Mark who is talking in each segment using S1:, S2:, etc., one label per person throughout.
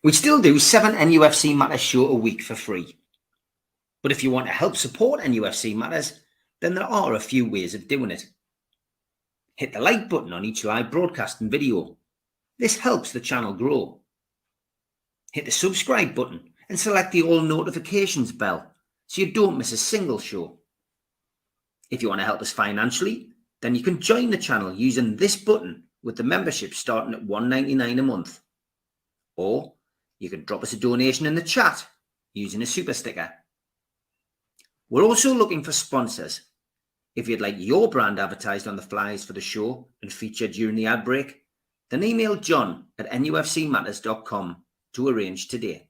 S1: We still do 7 NUFC Matters show a week for free. But if you want to help support NUFC Matters, then there are a few ways of doing it. Hit the like button on each live broadcast and video. This helps the channel grow. Hit the subscribe button and select the all notifications bell so you don't miss a single show. If you want to help us financially, then you can join the channel using this button with the membership starting at $1.99 a month. Or you can drop us a donation in the chat using a super sticker. We're also looking for sponsors. If you'd like your brand advertised on the flyers for the show and featured during the ad break, then email John at nufcmatters.com to arrange today.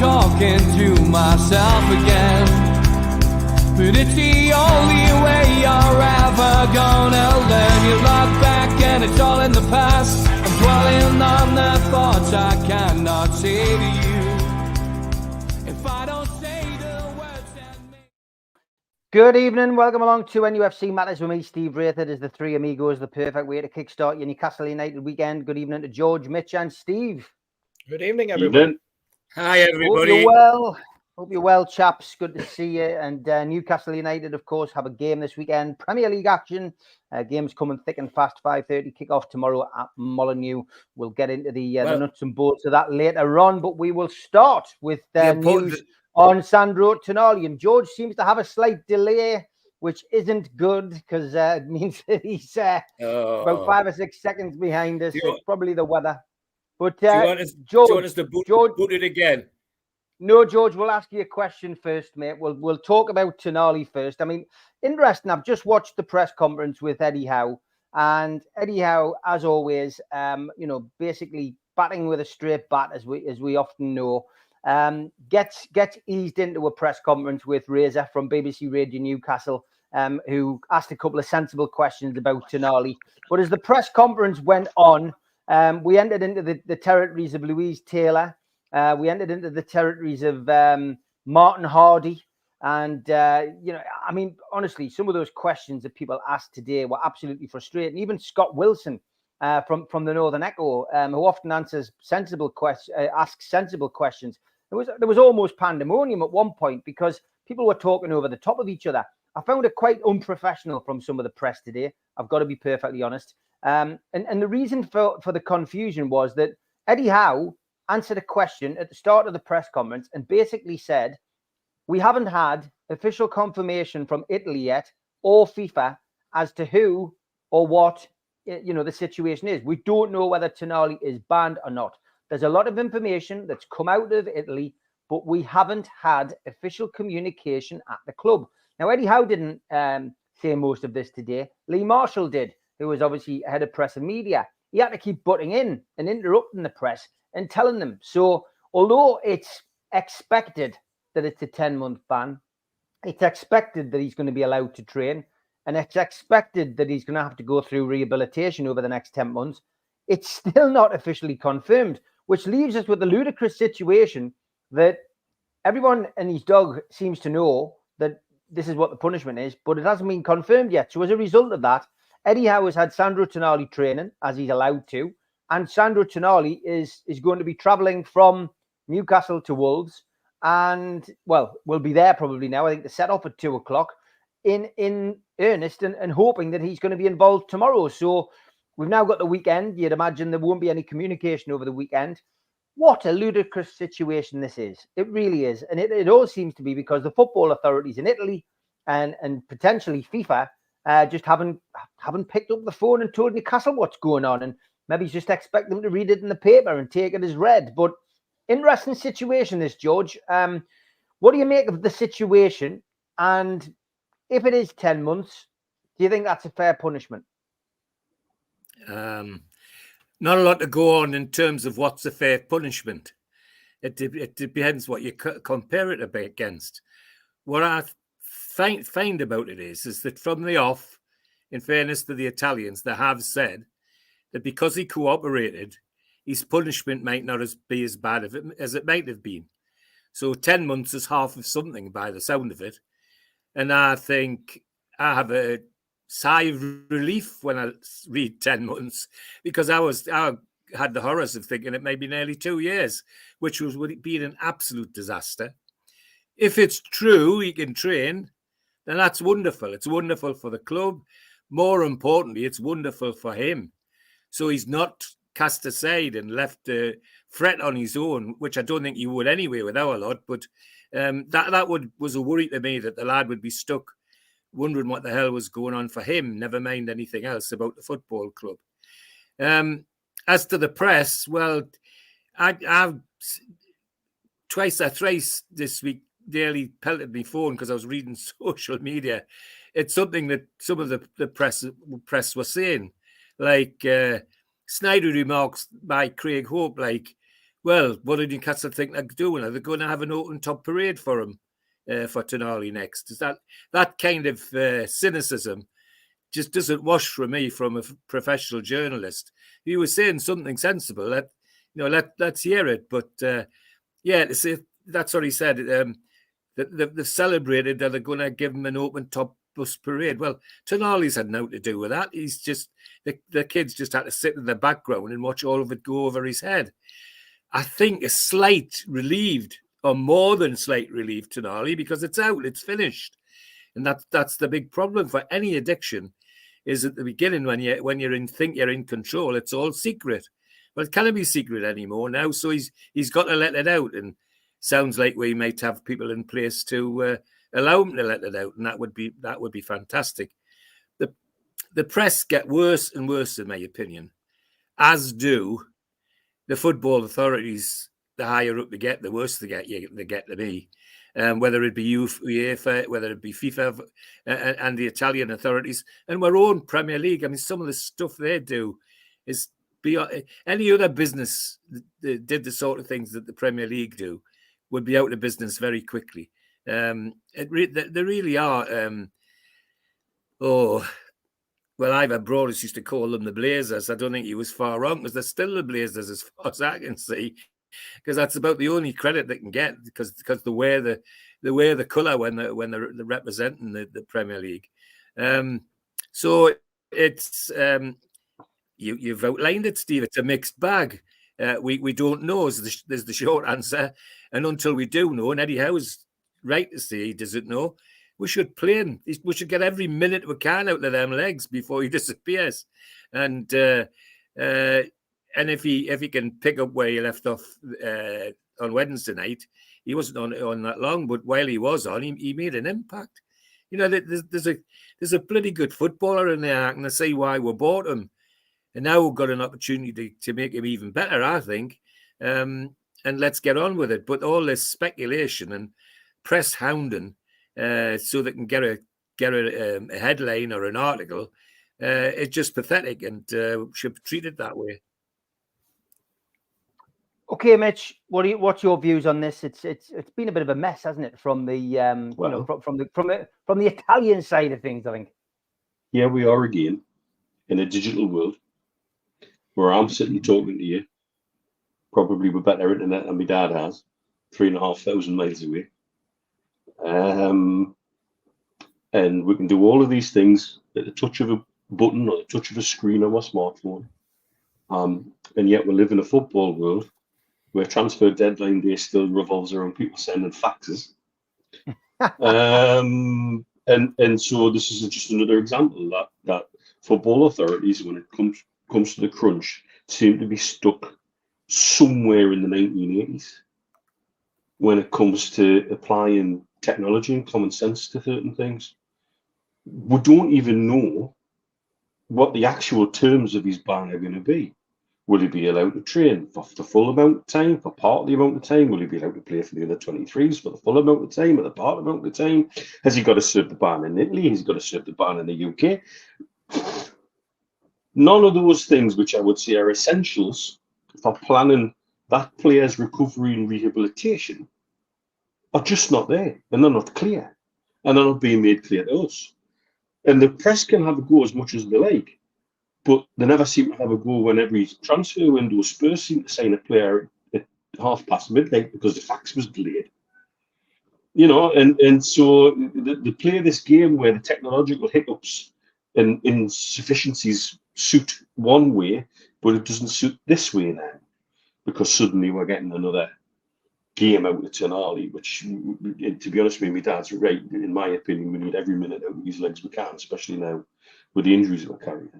S2: Talking to myself again, but it's the only way you're ever gonna learn. You look back and it's all in the past. I'm dwelling on the thoughts I cannot say to you. If I don't say the words that make...
S3: Good evening, welcome along to NUFC Matters with me, Steve Wraithard, as the three amigos, the perfect way to kickstart your Newcastle United weekend. Good evening to George, Mitch and Steve.
S4: Good evening, everyone.
S5: Hi, everybody.
S3: Hope you're well. Hope you're well, chaps. Good to see you. And Newcastle United, of course, have a game this weekend. Premier League action. Games coming thick and fast. 5:30 kick-off tomorrow at Molineux. We'll get into the nuts and bolts of that later on. But we will start with news on Sandro Tonali. And George seems to have a slight delay, which isn't good because it means that he's about 5 or 6 seconds behind us. So it's probably the weather. But
S5: do you want us to boot it again?
S3: No, George, we'll ask you a question first, mate. We'll talk about Tonali first. I mean, interesting. I've just watched the press conference with Eddie Howe, and Eddie Howe, as always, basically batting with a straight bat, as we often know, gets eased into a press conference with Razor from BBC Radio Newcastle, who asked a couple of sensible questions about Tonali. But as the press conference went on, we entered into the territories of Louise Taylor. We entered into the territories of Martin Hardy. And, I mean, honestly, some of those questions that people asked today were absolutely frustrating. Even Scott Wilson from the Northern Echo, who often asks sensible questions. There was almost pandemonium at one point because people were talking over the top of each other. I found it quite unprofessional from some of the press today. I've got to be perfectly honest. And the reason for the confusion was that Eddie Howe answered a question at the start of the press conference and basically said, we haven't had official confirmation from Italy yet or FIFA as to who or what, the situation is. We don't know whether Tonali is banned or not. There's a lot of information that's come out of Italy, but we haven't had official communication at the club. Now, Eddie Howe didn't say most of this today. Lee Marshall did, who was obviously head of press and media. He had to keep butting in and interrupting the press and telling them. So although it's expected that it's a 10-month ban, it's expected that he's going to be allowed to train, and it's expected that he's going to have to go through rehabilitation over the next 10 months, it's still not officially confirmed, which leaves us with the ludicrous situation that everyone and his dog seems to know that this is what the punishment is, but it hasn't been confirmed yet. So as a result of that, Eddie Howe has had Sandro Tonali training, as he's allowed to, and Sandro Tonali is going to be travelling from Newcastle to Wolves, and, well, we'll be there probably now. I think they set off at 2 o'clock in earnest and hoping that he's going to be involved tomorrow. So we've now got the weekend. You'd imagine there won't be any communication over the weekend. What a ludicrous situation this is. It really is. And it all seems to be because the football authorities in Italy and potentially FIFA just haven't picked up the phone and told Newcastle what's going on, and maybe just expect them to read it in the paper and take it as read. But interesting situation, this, George. What do you make of the situation? And if it is 10 months, do you think that's a fair punishment?
S5: Not a lot to go on in terms of what's a fair punishment. It depends what you compare it against. What I find about it is that from the off, in fairness to the Italians, they have said that because he cooperated, his punishment might not be as bad as it might have been. So 10 months is half of something by the sound of it. And I think I have a sigh of relief when I read 10 months, because I had the horrors of thinking it may be nearly 2 years, which would be an absolute disaster. If it's true, he can train, then that's wonderful. It's wonderful for the club. More importantly, it's wonderful for him. So he's not cast aside and left to fret on his own, which I don't think he would anyway with our lot. But that was a worry to me, that the lad would be stuck wondering what the hell was going on for him, never mind anything else about the football club. As to the press, well, I've twice or thrice this week nearly pelted my phone because I was reading social media. It's something that some of the press were saying, like snidey remarks by Craig Hope, like, well, what did Newcastle think they're doing? Are they going to have an open top parade for him for Tonali next? Is that kind of cynicism just doesn't wash for me from a professional journalist. He was saying something sensible. Let's hear it. But yeah, that's what he said. They've celebrated that they're going to give him an open top bus parade. Well, Tonali's had nothing to do with that. He's just the kids just had to sit in the background and watch all of it go over his head. I think a slight relieved, or more than slight relief, Tonali, because it's out, it's finished, and that's the big problem for any addiction. Is at the beginning when you think you're in control, it's all secret. Well, it can't be secret anymore now. So he's got to let it out, and sounds like we might have people in place to allow him to let it out, and that would be fantastic. The press get worse and worse, in my opinion, as do the football authorities. The higher up they get, the worse they get to me. Whether it be UEFA, whether it be FIFA and the Italian authorities, and our own Premier League. I mean, some of the stuff they do is beyond any other business that did the sort of things that the Premier League do would be out of business very quickly. They really are. Ivor Broadus used to call them the Blazers. I don't think he was far wrong, because they're still the Blazers as far as I can see. Because that's about the only credit they can get, because they wear the colour when they're representing the Premier League. So it's you've outlined it, Steve. It's a mixed bag. We don't know is the short answer, and until we do know, and Eddie Howe's right to say he doesn't know, we should play him. We should get every minute we can out of them legs before he disappears, and if he can pick up where he left off on Wednesday night, he wasn't on that long, but while he was on, he made an impact. You know, there's a bloody good footballer in there. I can see why we bought him, and now we've got an opportunity to make him even better, I think. And let's get on with it. But all this speculation and press hounding, so they can get a headline or an article, it's just pathetic, and should treat it that way.
S3: Okay, Mitch, what's your views on this? It's been a bit of a mess, hasn't it, from the from the Italian side of things, I think.
S6: Yeah, we are again in a digital world where I'm sitting talking to you, probably with better internet than my dad has, 3,500 miles away. And we can do all of these things at the touch of a button or the touch of a screen on my smartphone. And yet we live in a football world where transfer deadline day still revolves around people sending faxes. And so this is just another example that football authorities, when it comes to the crunch, seem to be stuck somewhere in the 1980s when it comes to applying technology and common sense to certain things. We don't even know what the actual terms of his ban are going to be. Will he be allowed to train for the full amount of time, for part of the amount of time? Will he be allowed to play for the under-23s for the full amount of time, or the part amount of time? Has he got to serve the ban in Italy? Has he got to serve the ban in the UK? None of those things, which I would say are essentials for planning that player's recovery and rehabilitation are just not there, and they're not clear, and they're not being made clear to us. And the press can have a go as much as they like, but they never seem to have a go when every transfer window Spurs seem to sign a player at midnight because the fax was delayed. And so they play this game where the technological hiccups and insufficiencies suit one way, but it doesn't suit this way now, because suddenly we're getting another game out of Tonali, which, to be honest with me, my dad's right. In my opinion, we need every minute out of his legs we can, especially now with the injuries we're carrying.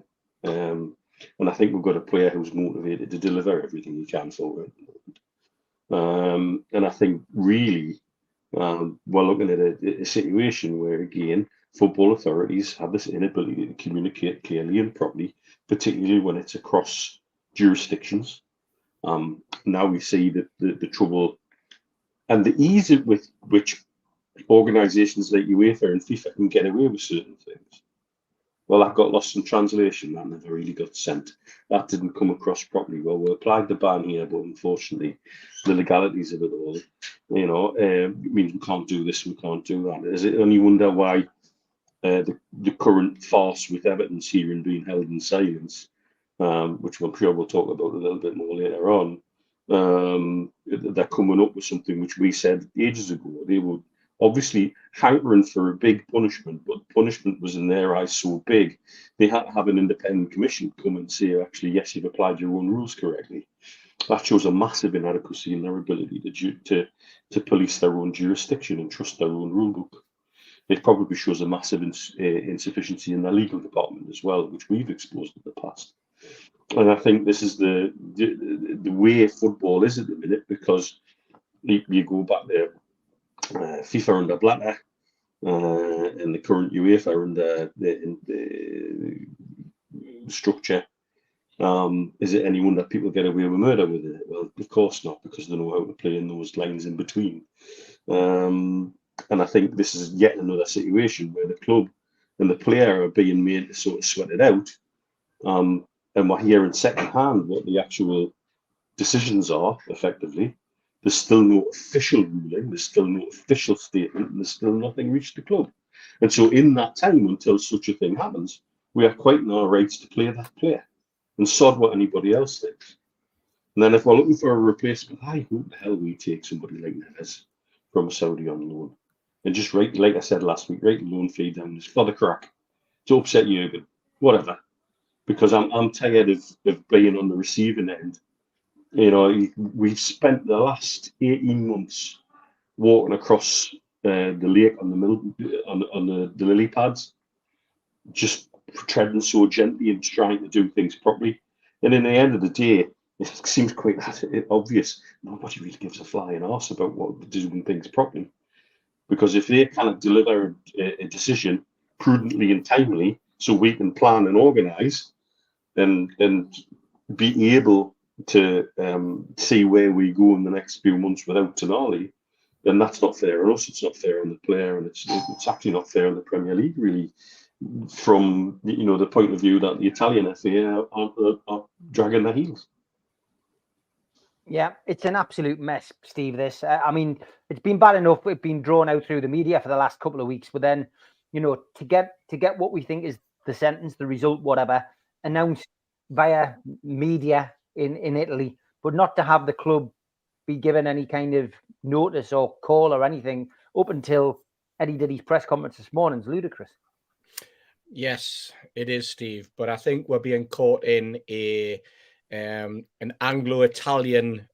S6: And I think we've got a player who's motivated to deliver everything he can for it. And I think really we're looking at a situation where, again, football authorities have this inability to communicate clearly and properly, particularly when it's across jurisdictions. Now we see that the trouble and the ease with which organisations like UEFA and FIFA can get away with certain things. Well, that got lost in translation. That never really got sent. That didn't come across properly. Well, we applied the ban here, but unfortunately, the legalities of it all, means we can't do this, we can't do that. Is it only wonder why the current farce with Everton's hearing being held in silence, which I'm sure we'll talk about a little bit more later on, they're coming up with something which we said ages ago. They would obviously hankering for a big punishment, but punishment was in their eyes so big, they had to have an independent commission come and say, actually, yes, you've applied your own rules correctly. That shows a massive inadequacy in their ability to police their own jurisdiction and trust their own rule book. It probably shows a massive insufficiency in their legal department as well, which we've exposed in the past. And I think this is the way football is at the minute, because you go back there, FIFA under Blatter and the current UEFA under the structure. Is it any wonder people get away with murder with it? Well, of course not, because they know how to play in those lines in between. And I think this is yet another situation where the club and the player are being made to sort of sweat it out. And we're hearing secondhand what the actual decisions are, effectively. There's still no official ruling, there's still no official statement, and there's still nothing reached the club. And so in that time, until such a thing happens, we are quite in our rights to play that player and sod what anybody else thinks. And then if we're looking for a replacement, I hope the hell we take somebody like Neves from a Saudi on loan. And just write, like I said last week, write the loan fee down just for the crack. To upset Jurgen, whatever. Because I'm tired of being on the receiving end. We've spent the last 18 months walking across the lake on the lily pads, just treading so gently and trying to do things properly. And in the end of the day, it seems quite obvious. Nobody really gives a flying arse about what doing things properly. Because if they cannot deliver a decision prudently and timely, so we can plan and organise and be able to see where we go in the next few months without Tonali, then that's not fair on us. It's not fair on the player, and it's actually not fair on the Premier League, really, from the point of view that the Italian FA are dragging their heels.
S3: Yeah, it's an absolute mess, Steve, this. I mean, it's been bad enough. It's been drawn out through the media for the last couple of weeks, but then, to get what we think is the sentence, the result, whatever, announced via media in Italy, but not to have the club be given any kind of notice or call or anything up until Eddie did his press conference this morning is ludicrous.
S4: Yes, it is, Steve. But I think we're being caught in an Anglo-Italian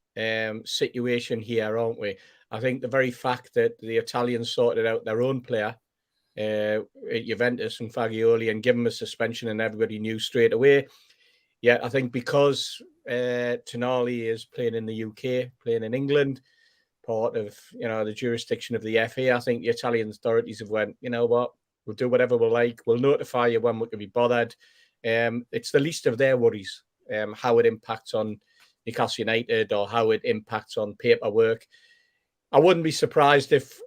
S4: situation here, aren't we? I think the very fact that the Italians sorted out their own player at Juventus and Fagioli and give him a suspension and everybody knew straight away. Yeah, I think because Tonali is playing in the UK, playing in England, part of the jurisdiction of the FA, I think the Italian authorities have went, you know what, we'll do whatever we like. We'll notify you when we can be bothered. It's the least of their worries, how it impacts on Newcastle United or how it impacts on paperwork. I wouldn't be surprised if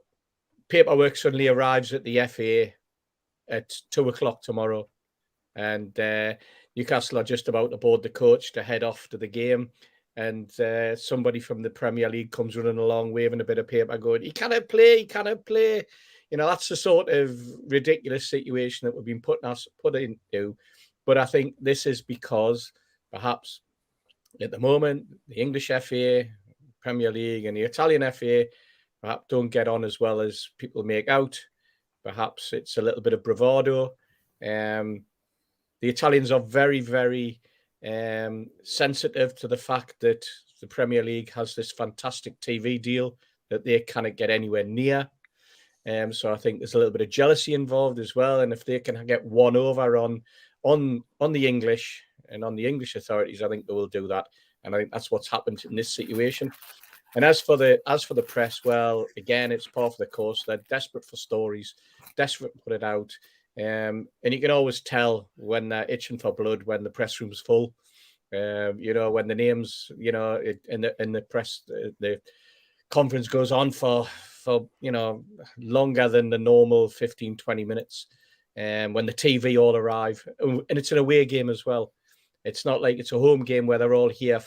S4: paperwork suddenly arrives at the FA at 2:00 tomorrow, and Newcastle are just about to board the coach to head off to the game. and somebody from the Premier League comes running along waving a bit of paper going, he cannot play, he cannot play. You know, that's the sort of ridiculous situation that we've been put into. But I think this is because perhaps at the moment, the English FA, Premier League and the Italian FA perhaps don't get on as well as people make out. Perhaps it's a little bit of bravado. The Italians are very, very sensitive to the fact that the Premier League has this fantastic TV deal that they cannot get anywhere near. So I think there's a little bit of jealousy involved as well. And if they can get one over on the English and on the English authorities, I think they will do that. And I think that's what's happened in this situation. And as for the press, well, again, it's par for the course. They're desperate for stories, desperate to put it out. And you can always tell when they're itching for blood when the press room's full. You know, when the names, you know, in the press, the conference goes on for you know, longer than the normal 15, 20 minutes. And when the TV all arrive, and it's an away game as well. It's not like it's a home game where they're all here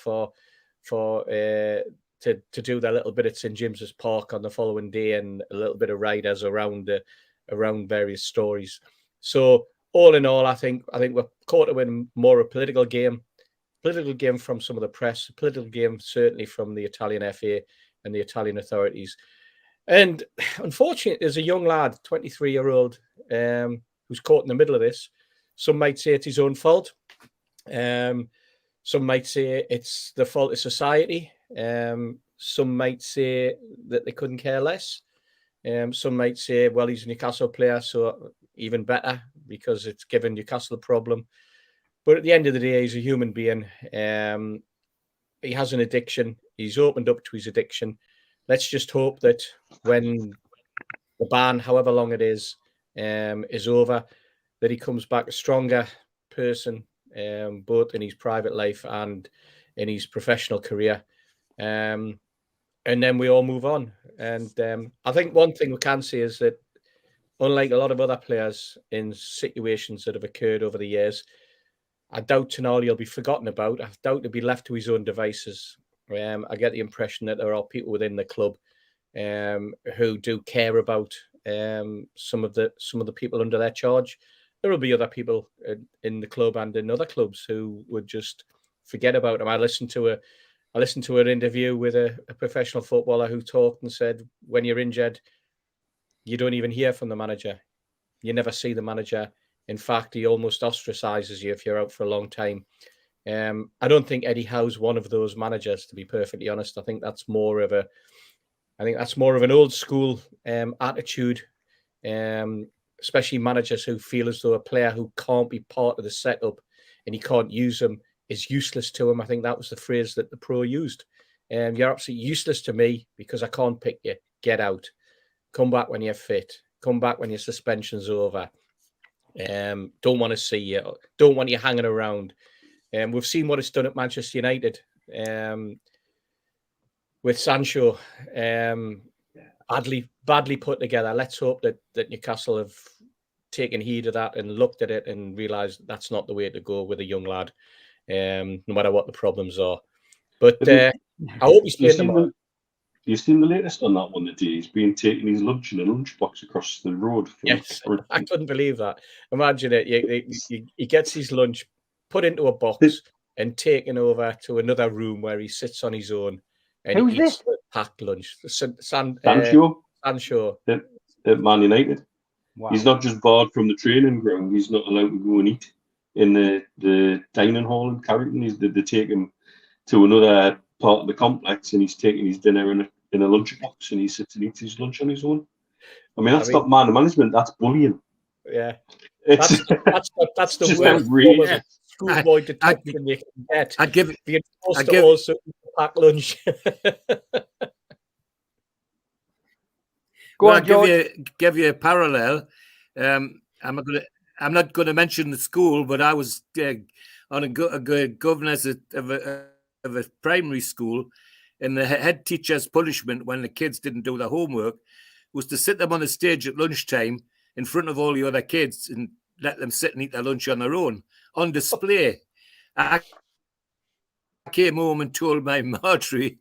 S4: to do their little bit at St James's Park on the following day and a little bit of riders around various stories. So all in all, I think we're caught up in more a political game from some of the press, a political game certainly from the Italian FA and the Italian authorities. And unfortunately, there's a young lad, 23-year-old, who's caught in the middle of this. Some might say it's his own fault. Some might say it's the fault of society. Some might say that they couldn't care less. Some might say, well, he's a Newcastle player, so even better because it's given Newcastle a problem. But at the end of the day, he's a human being. He has an addiction. He's opened up to his addiction. Let's just hope that when the ban, however long it is over, that he comes back a stronger person, both in his private life and in his professional career. And then we all move on. And I think one thing we can say is that unlike a lot of other players in situations that have occurred over the years, I doubt Tonali will be forgotten about. I doubt he'll be left to his own devices. I get the impression that there are people within the club who do care about some of the people under their charge. There will be other people in the club and in other clubs who would just forget about him. I listened to an interview with a professional footballer who talked and said, when you're injured, you don't even hear from the manager. You never see the manager. In fact, he almost ostracizes you if you're out for a long time. I don't think Eddie Howe's one of those managers, to be perfectly honest. I think that's more of an old school attitude, especially managers who feel as though a player who can't be part of the setup and he can't use them is useless to him. I think that was the phrase that the pro used. You're absolutely useless to me because I can't pick you. Get out. Come back when you're fit. Come back when your suspension's over. Don't want to see you. Don't want you hanging around. We've seen what it's done at Manchester United with Sancho. Badly put together. Let's hope that Newcastle have taken heed of that and looked at it and realised that's not the way to go with a young lad, no matter what the problems are. But I hope he's playing tomorrow.
S6: You've seen the latest on that one today. He's been taking his lunch in a lunchbox across the road.
S4: Yes, I couldn't believe that. Imagine it. He gets his lunch put into a box and taken over to another room where he sits on his own and
S3: Who's
S4: he eats
S3: this?
S4: a packed lunch.
S6: Sancho at Man United.
S3: Wow.
S6: He's not just barred from the training ground. He's not allowed to go and eat in the dining hall in Carrington. They take him to another part of the complex and he's taking his dinner in a lunchbox and he sits and eats his lunch on his own. I mean, that's not man management. That's bullying.
S4: Yeah.
S6: That's
S4: the worst form of schoolboy detention you can get.
S5: I'd give
S4: being forced to also pack lunch.
S5: Go on, George. Give you a parallel. I'm not going to mention the school, but I was on a governance of a primary school, and the head teacher's punishment when the kids didn't do their homework was to sit them on the stage at lunchtime in front of all the other kids and let them sit and eat their lunch on their own, on display. came home and told my Marjorie,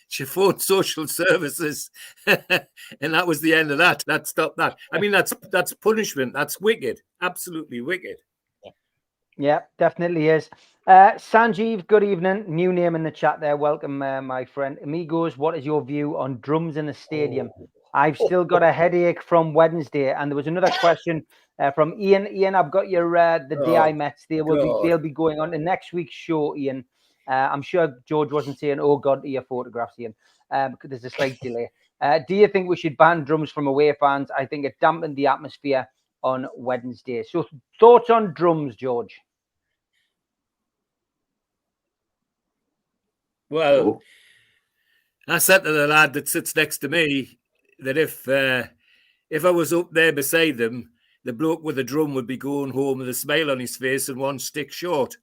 S5: she phoned social services, and that was the end of that. That stopped that. I mean, that's punishment. That's wicked. Absolutely wicked.
S3: Yeah, definitely is. Sanjeev, good evening. New name in the chat there. Welcome, my friend. Amigos, what is your view on drums in the stadium? I've still got a headache from Wednesday. And there was another question from Ian. Ian, I've got your the DI Mets. They'll be going on to next week's show, Ian. I'm sure George wasn't saying, "Oh God," to your photographs, Ian, because there's a slight delay. Do you think we should ban drums from away fans? I think it dampened the atmosphere on Wednesday. So thoughts on drums, George?
S5: Well, I said to the lad that sits next to me that if I was up there beside them, the bloke with the drum would be going home with a smile on his face and one stick short.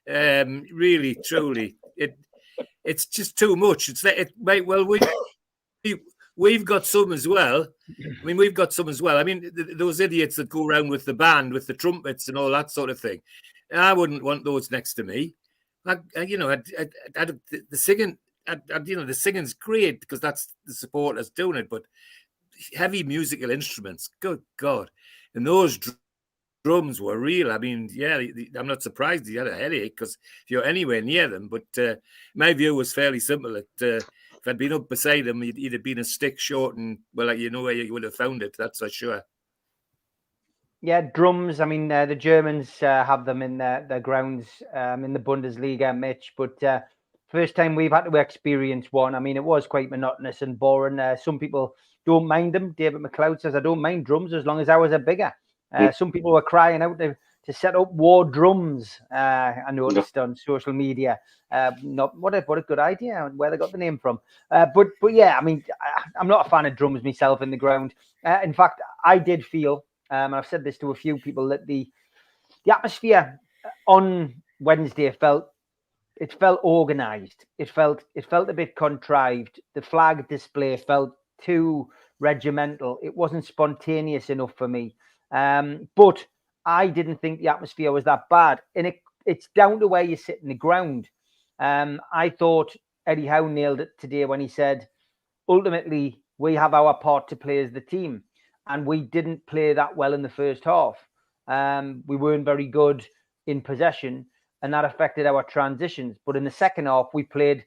S5: Really, truly, it's just too much. It's like we've got some as well. I mean, we've got some as well. I mean, those idiots that go around with the band, with the trumpets and all that sort of thing. I wouldn't want those next to me. The singing, the singing's great because that's the supporters doing it. But heavy musical instruments, good God, and those drums were real. I mean, yeah, I'm not surprised he had a headache because if you're anywhere near them. But my view was fairly simple. That if I'd been up beside him, he'd have been a stick short, and well, you know where you would have found it. That's for sure.
S3: Yeah, drums. I mean, the Germans have them in their grounds in the Bundesliga, Mitch. But first time we've had to experience one. I mean, it was quite monotonous and boring. Some people don't mind them. David McLeod says, "I don't mind drums as long as ours are bigger." Some people were crying out to set up war drums. I noticed on social media. What a good idea. Where they got the name from. But yeah, I mean, I'm not a fan of drums myself in the ground. In fact, I did feel. And I've said this to a few people that the atmosphere on Wednesday felt organized. It felt a bit contrived. The flag display felt too regimental. It wasn't spontaneous enough for me. But I didn't think the atmosphere was that bad. And it's down to where you sit in the ground. I thought Eddie Howe nailed it today when he said, ultimately, we have our part to play as the team. And we didn't play that well in the first half. We weren't very good in possession, and that affected our transitions. But in the second half, we played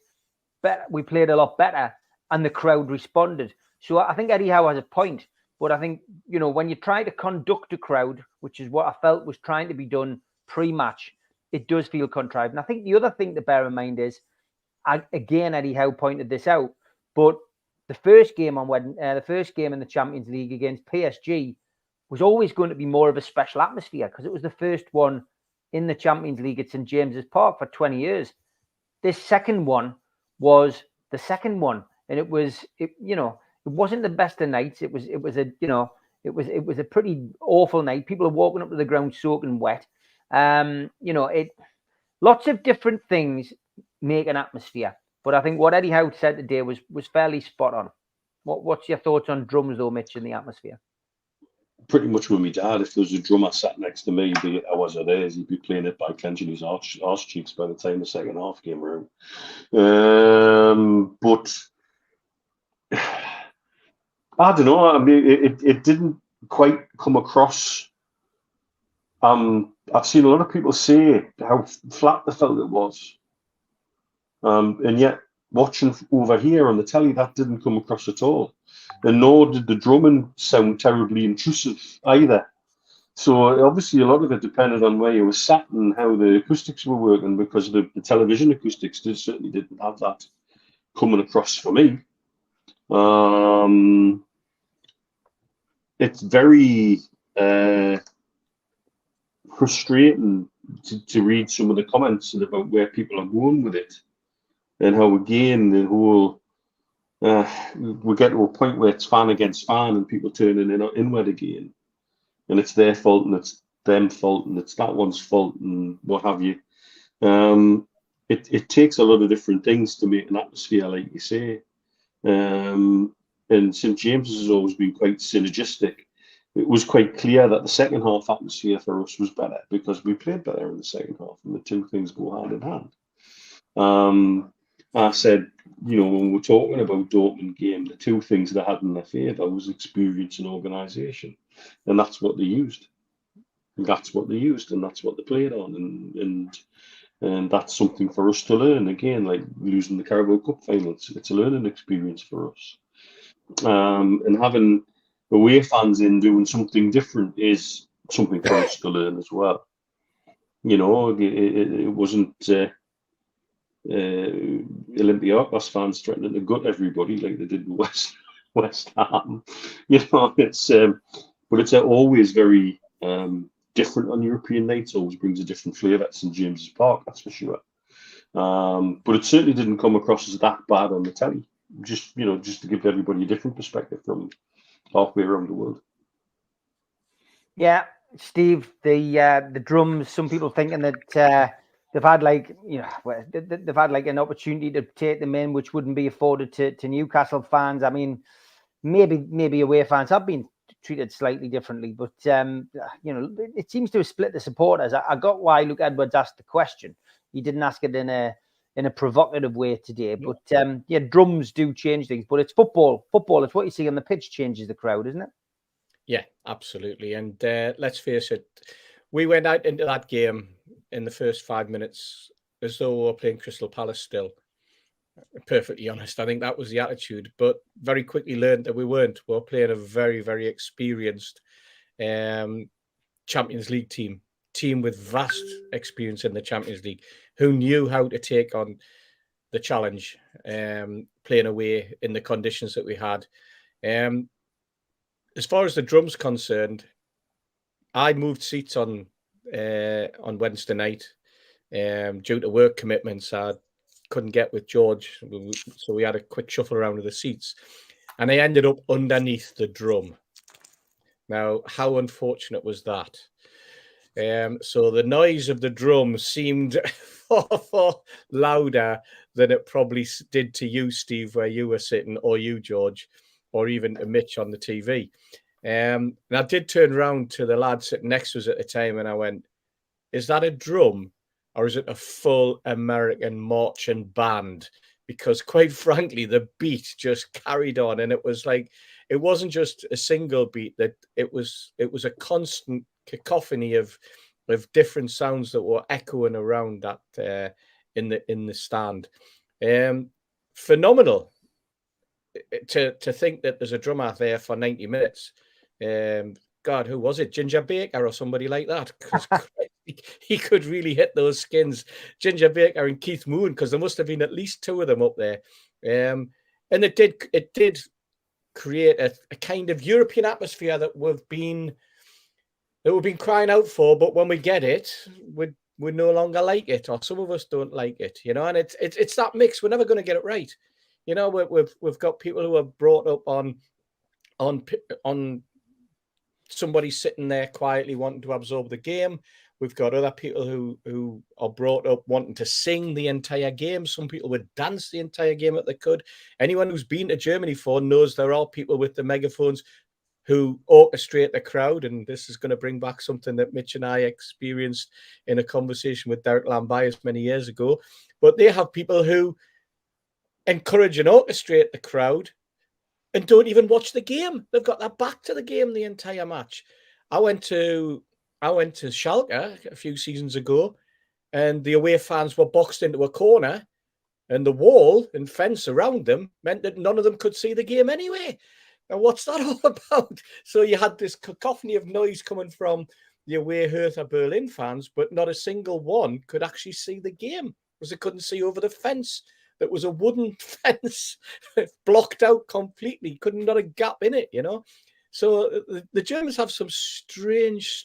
S3: better. We played a lot better, and the crowd responded. So I think Eddie Howe has a point. But I think, when you try to conduct a crowd, which is what I felt was trying to be done pre-match, it does feel contrived. And I think the other thing to bear in mind is, again, Eddie Howe pointed this out, but the first game in the Champions League against PSG was always going to be more of a special atmosphere because it was the first one in the Champions League at St. James's Park for 20 years. This second one was the second one, and it wasn't the best of nights. It was a pretty awful night. People are walking up to the ground soaking wet. Lots of different things make an atmosphere. But I think what Eddie Howe said today was fairly spot on. What's your thoughts on drums, though, Mitch, in the atmosphere?
S6: Pretty much with my dad. If there was a drummer sat next to me, be it ours or theirs, he'd be playing it by clenching his arse cheeks by the time the second half came around. But I don't know. I mean, it didn't quite come across. I've seen a lot of people say how flat they felt it was. And yet, watching over here on the telly, that didn't come across at all. And nor did the drumming sound terribly intrusive either. So obviously, a lot of it depended on where you were sat and how the acoustics were working, because the television acoustics certainly didn't have that coming across for me. It's very frustrating to read some of the comments about where people are going with it. And how, again, the whole we get to a point where it's fan against fan and people turning inward again. And it's their fault and it's them fault and it's that one's fault and what have you. It takes a lot of different things to make an atmosphere, like you say. And St. James's has always been quite synergistic. It was quite clear that the second half atmosphere for us was better because we played better in the second half and the two things go hand in hand. I said, when we're talking about Dortmund game, the two things that had in their favour was experience and organisation, and that's what they used. And that's what they played on, and that's something for us to learn. Again, like losing the Carabao Cup final, it's a learning experience for us. And having away fans in doing something different is something for us to learn as well. It wasn't Olympiacos fans threatening to gut everybody like they did with West Ham. But it's always very different on European nights. Always brings a different flavour at St James's Park, that's for sure. But it certainly didn't come across as that bad on the telly. Just to give everybody a different perspective from halfway around the world.
S3: Yeah, Steve, the drums. Some people thinking that they've had they've had like an opportunity to take them in, which wouldn't be afforded to Newcastle fans. I mean, maybe away fans have been treated slightly differently, but it seems to have split the supporters. I got why Luke Edwards asked the question. He didn't ask it in a provocative way today, but drums do change things. But it's football. It's what you see on the pitch changes the crowd, isn't it?
S4: Yeah, absolutely. And let's face it, we went out into that game in the first 5 minutes as though we were playing Crystal Palace still. Perfectly honest, I think that was the attitude, but very quickly learned that we weren't. We were playing a very, very experienced Champions League team with vast experience in the Champions League, who knew how to take on the challenge, playing away in the conditions that we had. As far as the drum's concerned, I moved seats on Wednesday night due to work commitments. I couldn't get with George, so we had a quick shuffle around with the seats, and I ended up underneath the drum. Now, how unfortunate was that? So the noise of the drum seemed far louder than it probably did to you, Steve, where you were sitting, or you, George, or even to Mitch on the TV. And I did turn around to the lad sitting next to us at the time, and I went, "Is that a drum? Or is it a full American marching band?" Because quite frankly, the beat just carried on, and it was like, it wasn't just a single beat, that it was a constant cacophony of different sounds that were echoing around that in the stand. Phenomenal to think that there's a drummer there for 90 minutes. God, who was it? Ginger Baker or somebody like that? Because he could really hit those skins. Ginger Baker and Keith Moon, because there must have been at least two of them up there. And it did create a kind of European atmosphere that we've been crying out for. But when we get it, we no longer like it, or some of us don't like it, And it's that mix. We're never going to get it right. We've got people who are brought up on somebody sitting there quietly wanting to absorb the game. We've got other people who are brought up wanting to sing the entire game. Some people would dance the entire game if they could. Anyone who's been to Germany before knows there are people with the megaphones who orchestrate the crowd. And this is going to bring back something that Mitch and I experienced in a conversation with Derek Lambias many years ago. But they have people who encourage and orchestrate the crowd and don't even watch the game. They've got their back to the game the entire match. I went to Schalke a few seasons ago, and the away fans were boxed into a corner, and the wall and fence around them meant that none of them could see the game anyway. Now, what's that all about? So you had this cacophony of noise coming from the away Hertha Berlin fans, but not a single one could actually see the game because they couldn't see over the fence. That was a wooden fence blocked out completely. Couldn't not a gap in it, So the Germans have some strange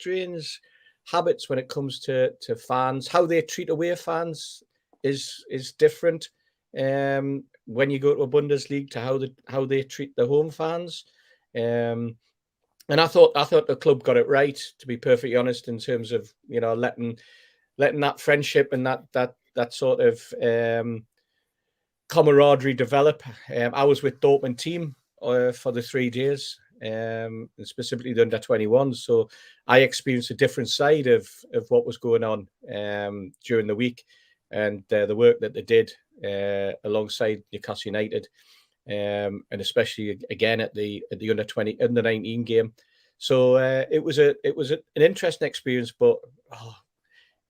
S4: habits when it comes to fans. How they treat away fans is different. When you go to a Bundesliga to how they treat the home fans. And I thought the club got it right, to be perfectly honest, in terms of letting that friendship and that sort of camaraderie develop. I was with Dortmund team for the 3 days, and specifically the under-21. So I experienced a different side of what was going on during the week. and the work that they did alongside Newcastle United, and especially again at the under 19 game. So it was an interesting experience. But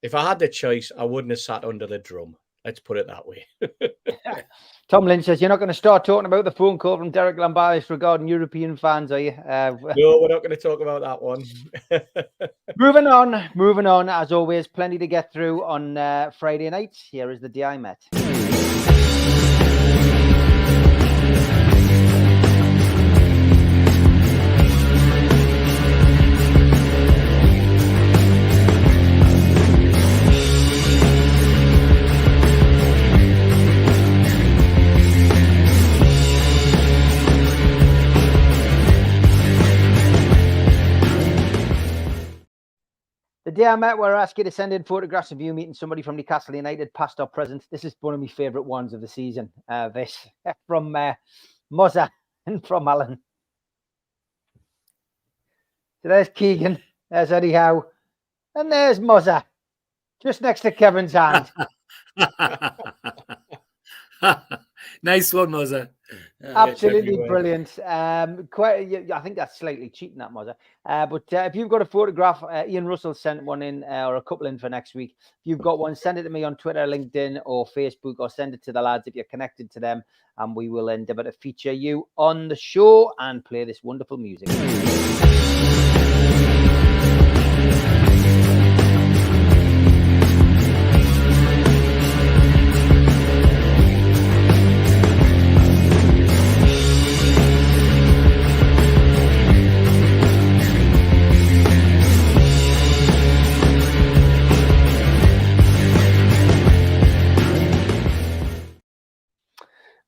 S4: if I had the choice, I wouldn't have sat under the drum. Let's put it that way.
S3: Tom Lynn says, you're not going to start talking about the phone call from Derek Lambalis regarding European fans, are you?
S4: No, we're not going to talk about that one.
S3: Moving on. As always, plenty to get through on Friday night. Here is the day I met. The day I met, where I asked you to send in photographs of you meeting somebody from Newcastle United, past or present. This is one of my favourite ones of the season. This from Mozza and from Alan. So there's Keegan, there's Eddie Howe, and there's Mozza, just next to Kevin's hand.
S5: Nice one, Mozza.
S3: Absolutely brilliant. I think that's slightly cheating, that Mozza. But if you've got a photograph, Ian Russell sent one in, or a couple in for next week. If you've got one, send it to me on Twitter, LinkedIn, or Facebook, or send it to the lads if you're connected to them, and we will endeavour to feature you on the show and play this wonderful music.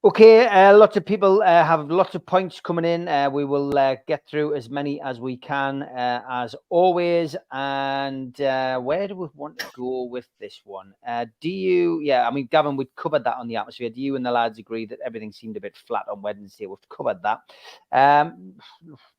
S3: Okay, lots of people have lots of points coming in. We will get through as many as we can, as always. And where do we want to go with this one? Gavin, we've covered that on the atmosphere. Do you and the lads agree that everything seemed a bit flat on Wednesday? We've covered that.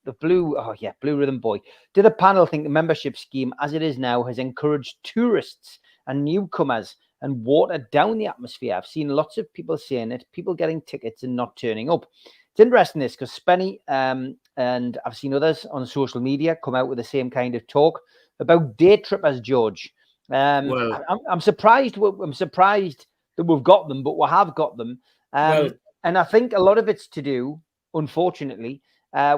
S3: The Blue Rhythm Boy. Did the panel think the membership scheme, as it is now, has encouraged tourists and newcomers and watered down the atmosphere? I've seen lots of people saying it, people getting tickets and not turning up. It's interesting this, because Spenny and I've seen others on social media come out with the same kind of talk about day trippers, George. I'm surprised. I'm surprised that we've got them, but we have got them. And I think a lot of it's to do, unfortunately,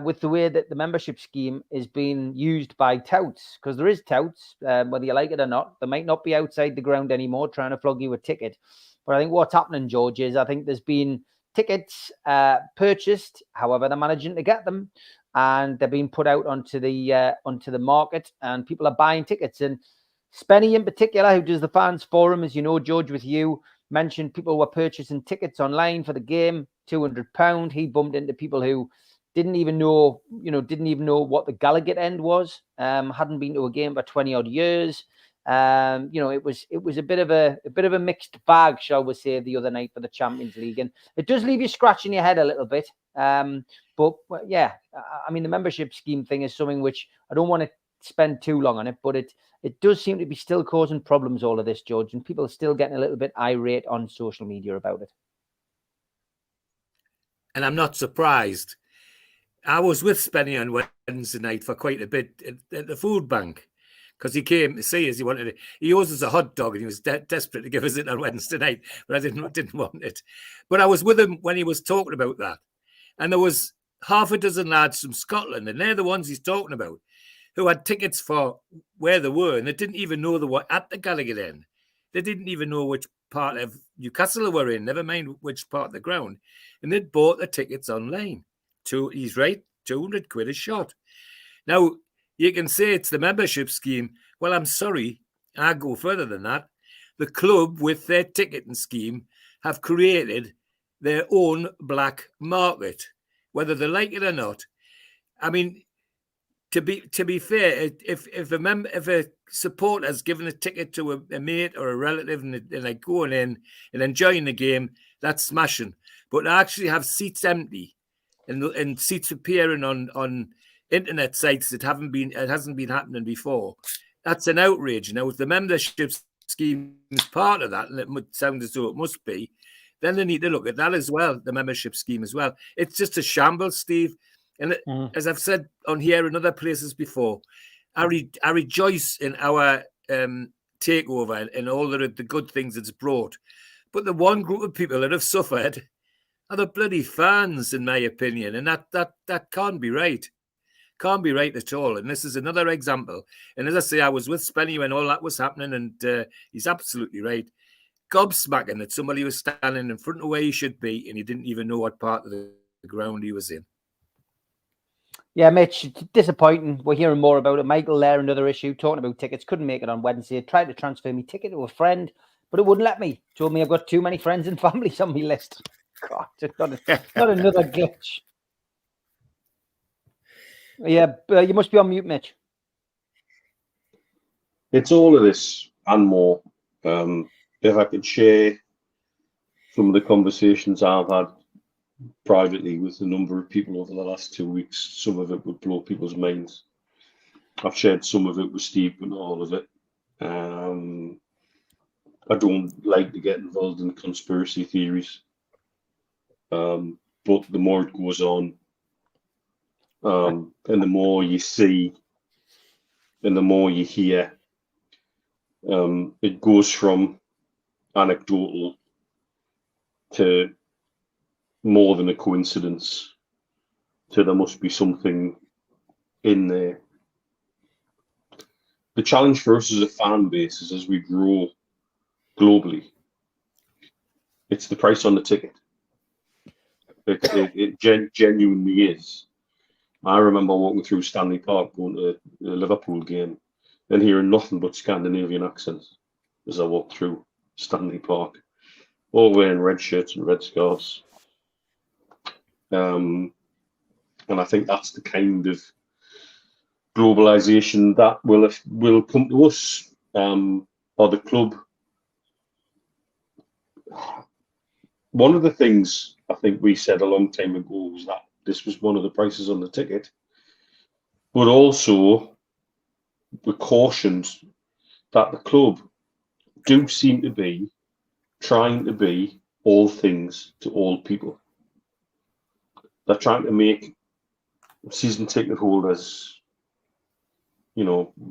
S3: with the way that the membership scheme is being used by touts, because there is touts, whether you like it or not. They might not be outside the ground anymore trying to flog you a ticket. But I think what's happening, George, is I think there's been tickets purchased, however they're managing to get them, and they're being put out onto the market, and people are buying tickets. And Spenny in particular, who does the fans forum, as you know, George, with you, mentioned people were purchasing tickets online for the game, £200. He bumped into people who didn't even know what the Gallagher end was. Hadn't been to a game for 20 odd years. It was a bit of a mixed bag, shall we say, the other night for the Champions League, and it does leave you scratching your head a little bit. But yeah, I mean, the membership scheme thing is something which I don't want to spend too long on it, but it does seem to be still causing problems, all of this, George, and people are still getting a little bit irate on social media about it.
S5: And I'm not surprised. I was with Spenny on Wednesday night for quite a bit at the food bank, because he came to see us. He owes us a hot dog, and he was desperate to give us it on Wednesday night, but I didn't want it. But I was with him when he was talking about that, and there was half a dozen lads from Scotland, and they're the ones he's talking about, who had tickets for where they were, and they didn't even know they were at the Gallagher end. They didn't even know which part of Newcastle they were in, never mind which part of the ground, and they'd bought the tickets online. He's right, 200 quid a shot. Now, you can say it's the membership scheme. Well, I'm sorry, I go further than that. The club, with their ticketing scheme, have created their own black market, whether they like it or not. I mean, to be fair, if a supporter's given a ticket to a mate or a relative and they're going in and enjoying the game, that's smashing. But to actually have seats empty and seats appearing on internet sites that hasn't been happening before, that's an outrage. Now, with the membership scheme is part of that, and it would sound as though it must be, then they need to look at that as well, the membership scheme as well. It's just a shambles, Steve. And as I've said on here and other places before, I rejoice in our takeover and all the good things it's brought. But the one group of people that have suffered are the bloody fans, in my opinion. And that can't be right. Can't be right at all. And this is another example. And as I say, I was with Spenny when all that was happening, and he's absolutely right. Gobsmacking that somebody was standing in front of where he should be and he didn't even know what part of the ground he was in.
S3: Yeah, Mitch, disappointing. We're hearing more about it. Michael there, another issue, talking about tickets. Couldn't make it on Wednesday. Tried to transfer me ticket to a friend, but it wouldn't let me. Told me I've got too many friends and families on my list. God, not another glitch. Yeah, you must be on mute, Mitch.
S6: It's all of this and more. If I could share some of the conversations I've had privately with a number of people over the last 2 weeks, some of it would blow people's minds. I've shared some of it with Steve, but not all of it. I don't like to get involved in conspiracy theories, but the more it goes on, and the more you see, and the more you hear, it goes from anecdotal to more than a coincidence to there must be something in there. The challenge for us as a fan base is, as we grow globally, it's the price on the ticket. It genuinely is. I remember walking through Stanley Park going to a Liverpool game and hearing nothing but Scandinavian accents as I walked through Stanley Park, all wearing red shirts and red scarves. And I think that's the kind of globalization that will come to us, or the club. One of the things I think we said a long time ago was that this was one of the prices on the ticket, but also we cautioned that the club do seem to be trying to be all things to all people. They're trying to make season ticket holders,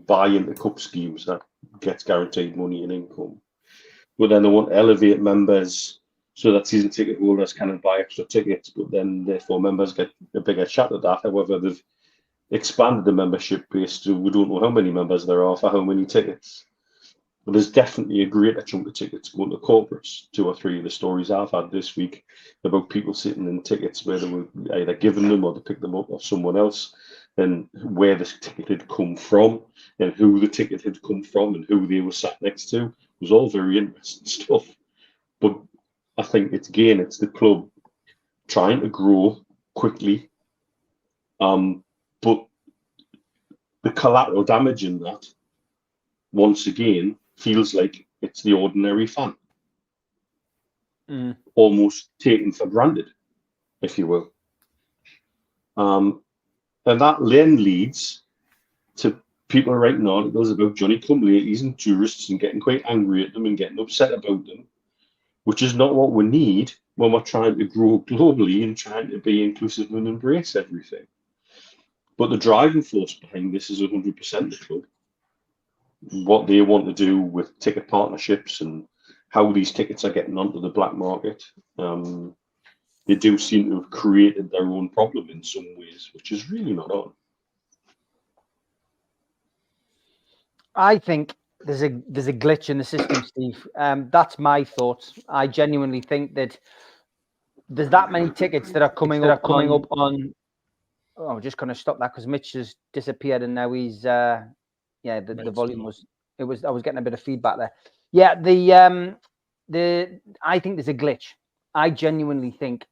S6: buy into cup schemes that gets guaranteed money and income. But then they want to elevate members so that season ticket holders can buy extra tickets, but then therefore members get a bigger shot at that. However, they've expanded the membership base to, we don't know how many members there are for how many tickets. But there's definitely a greater chunk of tickets going to corporates. 2 or 3 of the stories I've had this week about people sitting in tickets where they were either given them or they picked them up off someone else, and where the ticket had come from and who the ticket had come from and who they were sat next to. It was all very interesting stuff. But I think it's the club trying to grow quickly, but the collateral damage in that, once again, feels like it's the ordinary fan, almost taken for granted, if you will. And that then leads to people writing articles about Johnny come latelys and tourists and getting quite angry at them and getting upset about them, which is not what we need when we're trying to grow globally and trying to be inclusive and embrace everything. But the driving force behind this is 100% the club. What they want to do with ticket partnerships and how these tickets are getting onto the black market. They do seem to have created their own problem in some ways, which is really not on.
S3: I think there's a glitch in the system, Steve. That's my thoughts. I genuinely think that there's that many tickets that are coming up on. Oh, I'm just going to stop that because Mitch has disappeared and now he's the volume was. I was getting a bit of feedback there. Yeah, I think there's a glitch. I genuinely think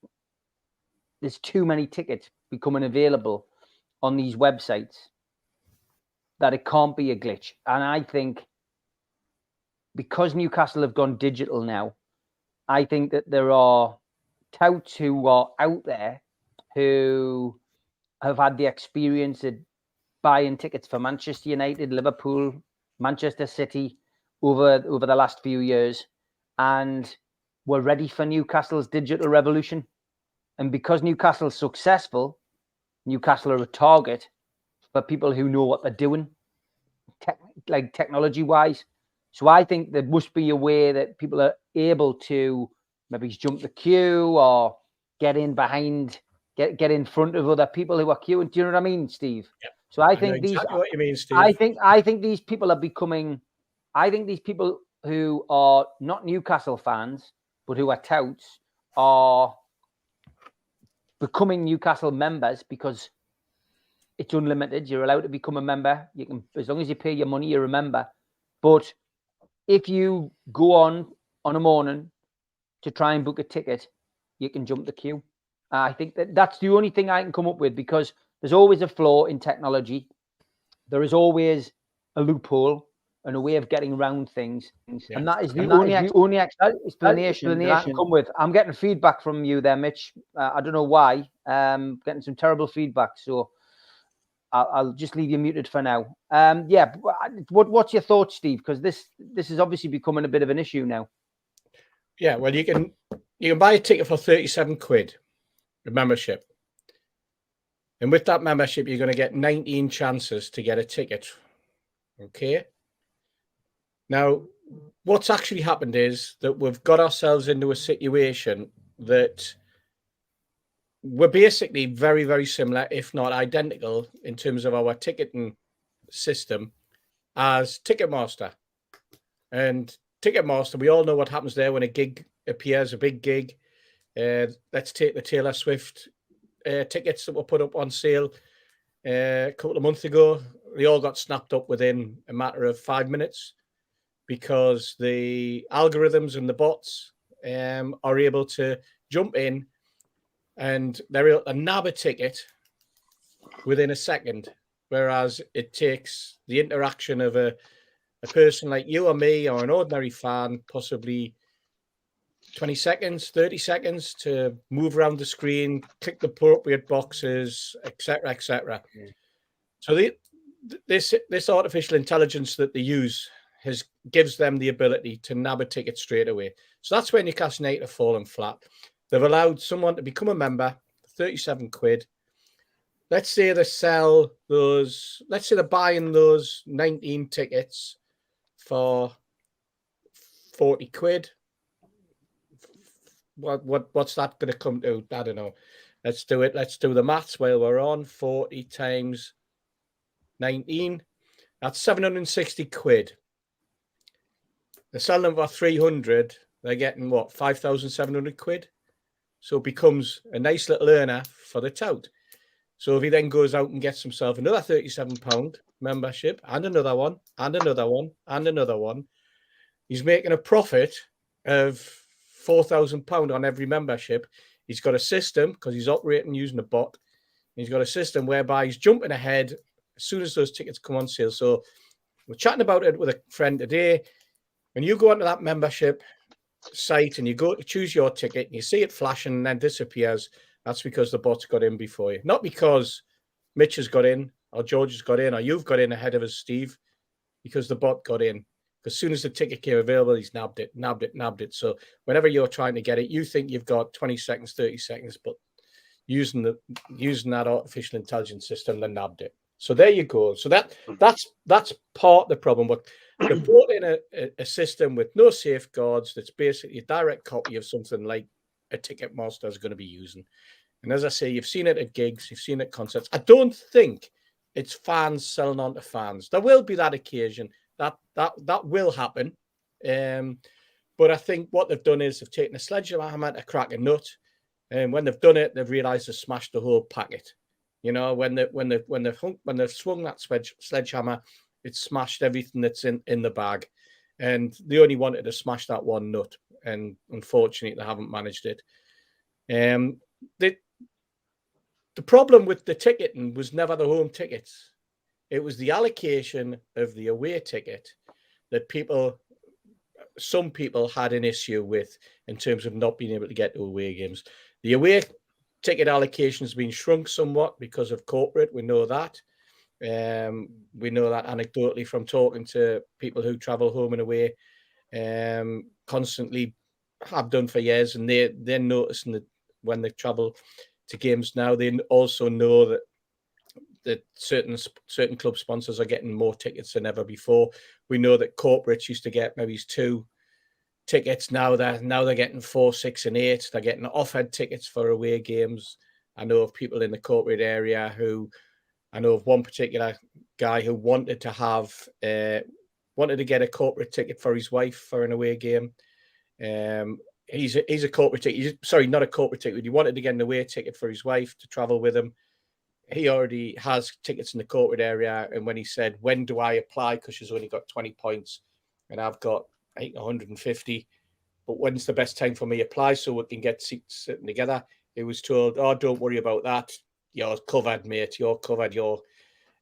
S3: there's too many tickets becoming available on these websites that it can't be a glitch. And I think because Newcastle have gone digital now, I think that there are touts who are out there who have had the experience of buying tickets for Manchester United, Liverpool, Manchester City, over the last few years, and we're ready for Newcastle's digital revolution. And because Newcastle's successful, Newcastle are a target for people who know what they're doing, technology-wise. So I think there must be a way that people are able to maybe jump the queue or get in behind, get in front of other people who are queuing. Do you know what I mean, Steve?
S4: Yep.
S3: So I think
S4: exactly what you mean, Steve.
S3: I think these people are becoming. I think these people who are not Newcastle fans but who are touts are becoming Newcastle members because it's unlimited. You're allowed to become a member. You can, as long as you pay your money, you're a member. But if you go on a morning to try and book a ticket, you can jump the queue. I think that's the only thing I can come up with, because there's always a flaw in technology. There is always a loophole and a way of getting around things. Yeah. And that is the only explanation that I can come with. I'm getting feedback from you there, Mitch. I don't know why. Getting some terrible feedback. So I'll just leave you muted for now. Yeah. What's your thoughts, Steve? Because this is obviously becoming a bit of an issue now.
S4: Yeah. Well, you can buy a ticket for 37 quid, a membership. And with that membership, you're going to get 19 chances to get a ticket. Okay. Now, what's actually happened is that we've got ourselves into a situation that we're basically very, very similar, if not identical, in terms of our ticketing system as Ticketmaster. And Ticketmaster, we all know what happens there when a gig appears, a big gig. Let's take the Taylor Swift tickets that were put up on sale a couple of months ago. They all got snapped up within a matter of 5 minutes, because the algorithms and the bots are able to jump in and they're able to nab a ticket within a second, whereas it takes the interaction of a person like you or me or an ordinary fan possibly 20 seconds, 30 seconds to move around the screen, click the appropriate boxes, etc., etc. Yeah. So this artificial intelligence that they use gives them the ability to nab a ticket straight away. So that's where Newcastle United have fallen flat. They've allowed someone to become a member, 37 quid. Let's say they sell those, let's say they're buying those 19 tickets for 40 quid. What's that going to come to? I don't know. Let's do it. Let's do the maths while we're on. 40 times 19. That's 760 quid. They're selling them for 300. They're getting what, 5,700 quid? So it becomes a nice little earner for the tout. So if he then goes out and gets himself another £37 membership and another one and another one and another one, he's making a profit of £4,000 on every membership. He's got a system, because he's operating using a bot. He's got a system whereby he's jumping ahead as soon as those tickets come on sale. So we're chatting about it with a friend today. When you go onto that membership site and you go to choose your ticket and you see it flashing and then disappears, that's because the bot's got in before you. Not because Mitch has got in or George has got in or you've got in ahead of us, Steve, because the bot got in. As soon as the ticket came available, he's nabbed it. So whenever you're trying to get it, you think you've got 20 seconds, 30 seconds, but using that artificial intelligence system, they nabbed it. So there you go. So that's part of the problem. But they brought in a system with no safeguards that's basically a direct copy of something like a Ticketmaster is going to be using. And as I say, you've seen it at gigs, you've seen it at concerts. I don't think it's fans selling on to fans. There will be that occasion. That will happen. But I think what they've done is they've taken a sledgehammer to crack a nut. And when they've done it, they've realized they've smashed the whole packet. You know, when they've swung that sledgehammer, it's smashed everything that's in the bag. And they only wanted to smash that one nut. And unfortunately, they haven't managed it. The problem with the ticketing was never the home tickets. It was the allocation of the away ticket that some people had an issue with in terms of not being able to get to away games. The away ticket allocation has been shrunk somewhat because of corporate. We know that. We know that anecdotally from talking to people who travel home and away constantly, have done for years, and they're noticing that when they travel to games now, they also know that certain club sponsors are getting more tickets than ever before. We know that corporates used to get maybe 2 tickets. Now they're getting 4, 6, and 8. They're getting offered tickets for away games. I know of people in the corporate area I know of one particular guy who wanted to get a corporate ticket for his wife for an away game. He's a corporate ticket. Sorry, not a corporate ticket. He wanted to get an away ticket for his wife to travel with him. He already has tickets in the corporate area. And when he said, when do I apply? Because she's only got 20 points and I've got, I think, 150. But when's the best time for me to apply so we can get seats sitting together? He was told, oh, don't worry about that. You're covered, mate. You're covered.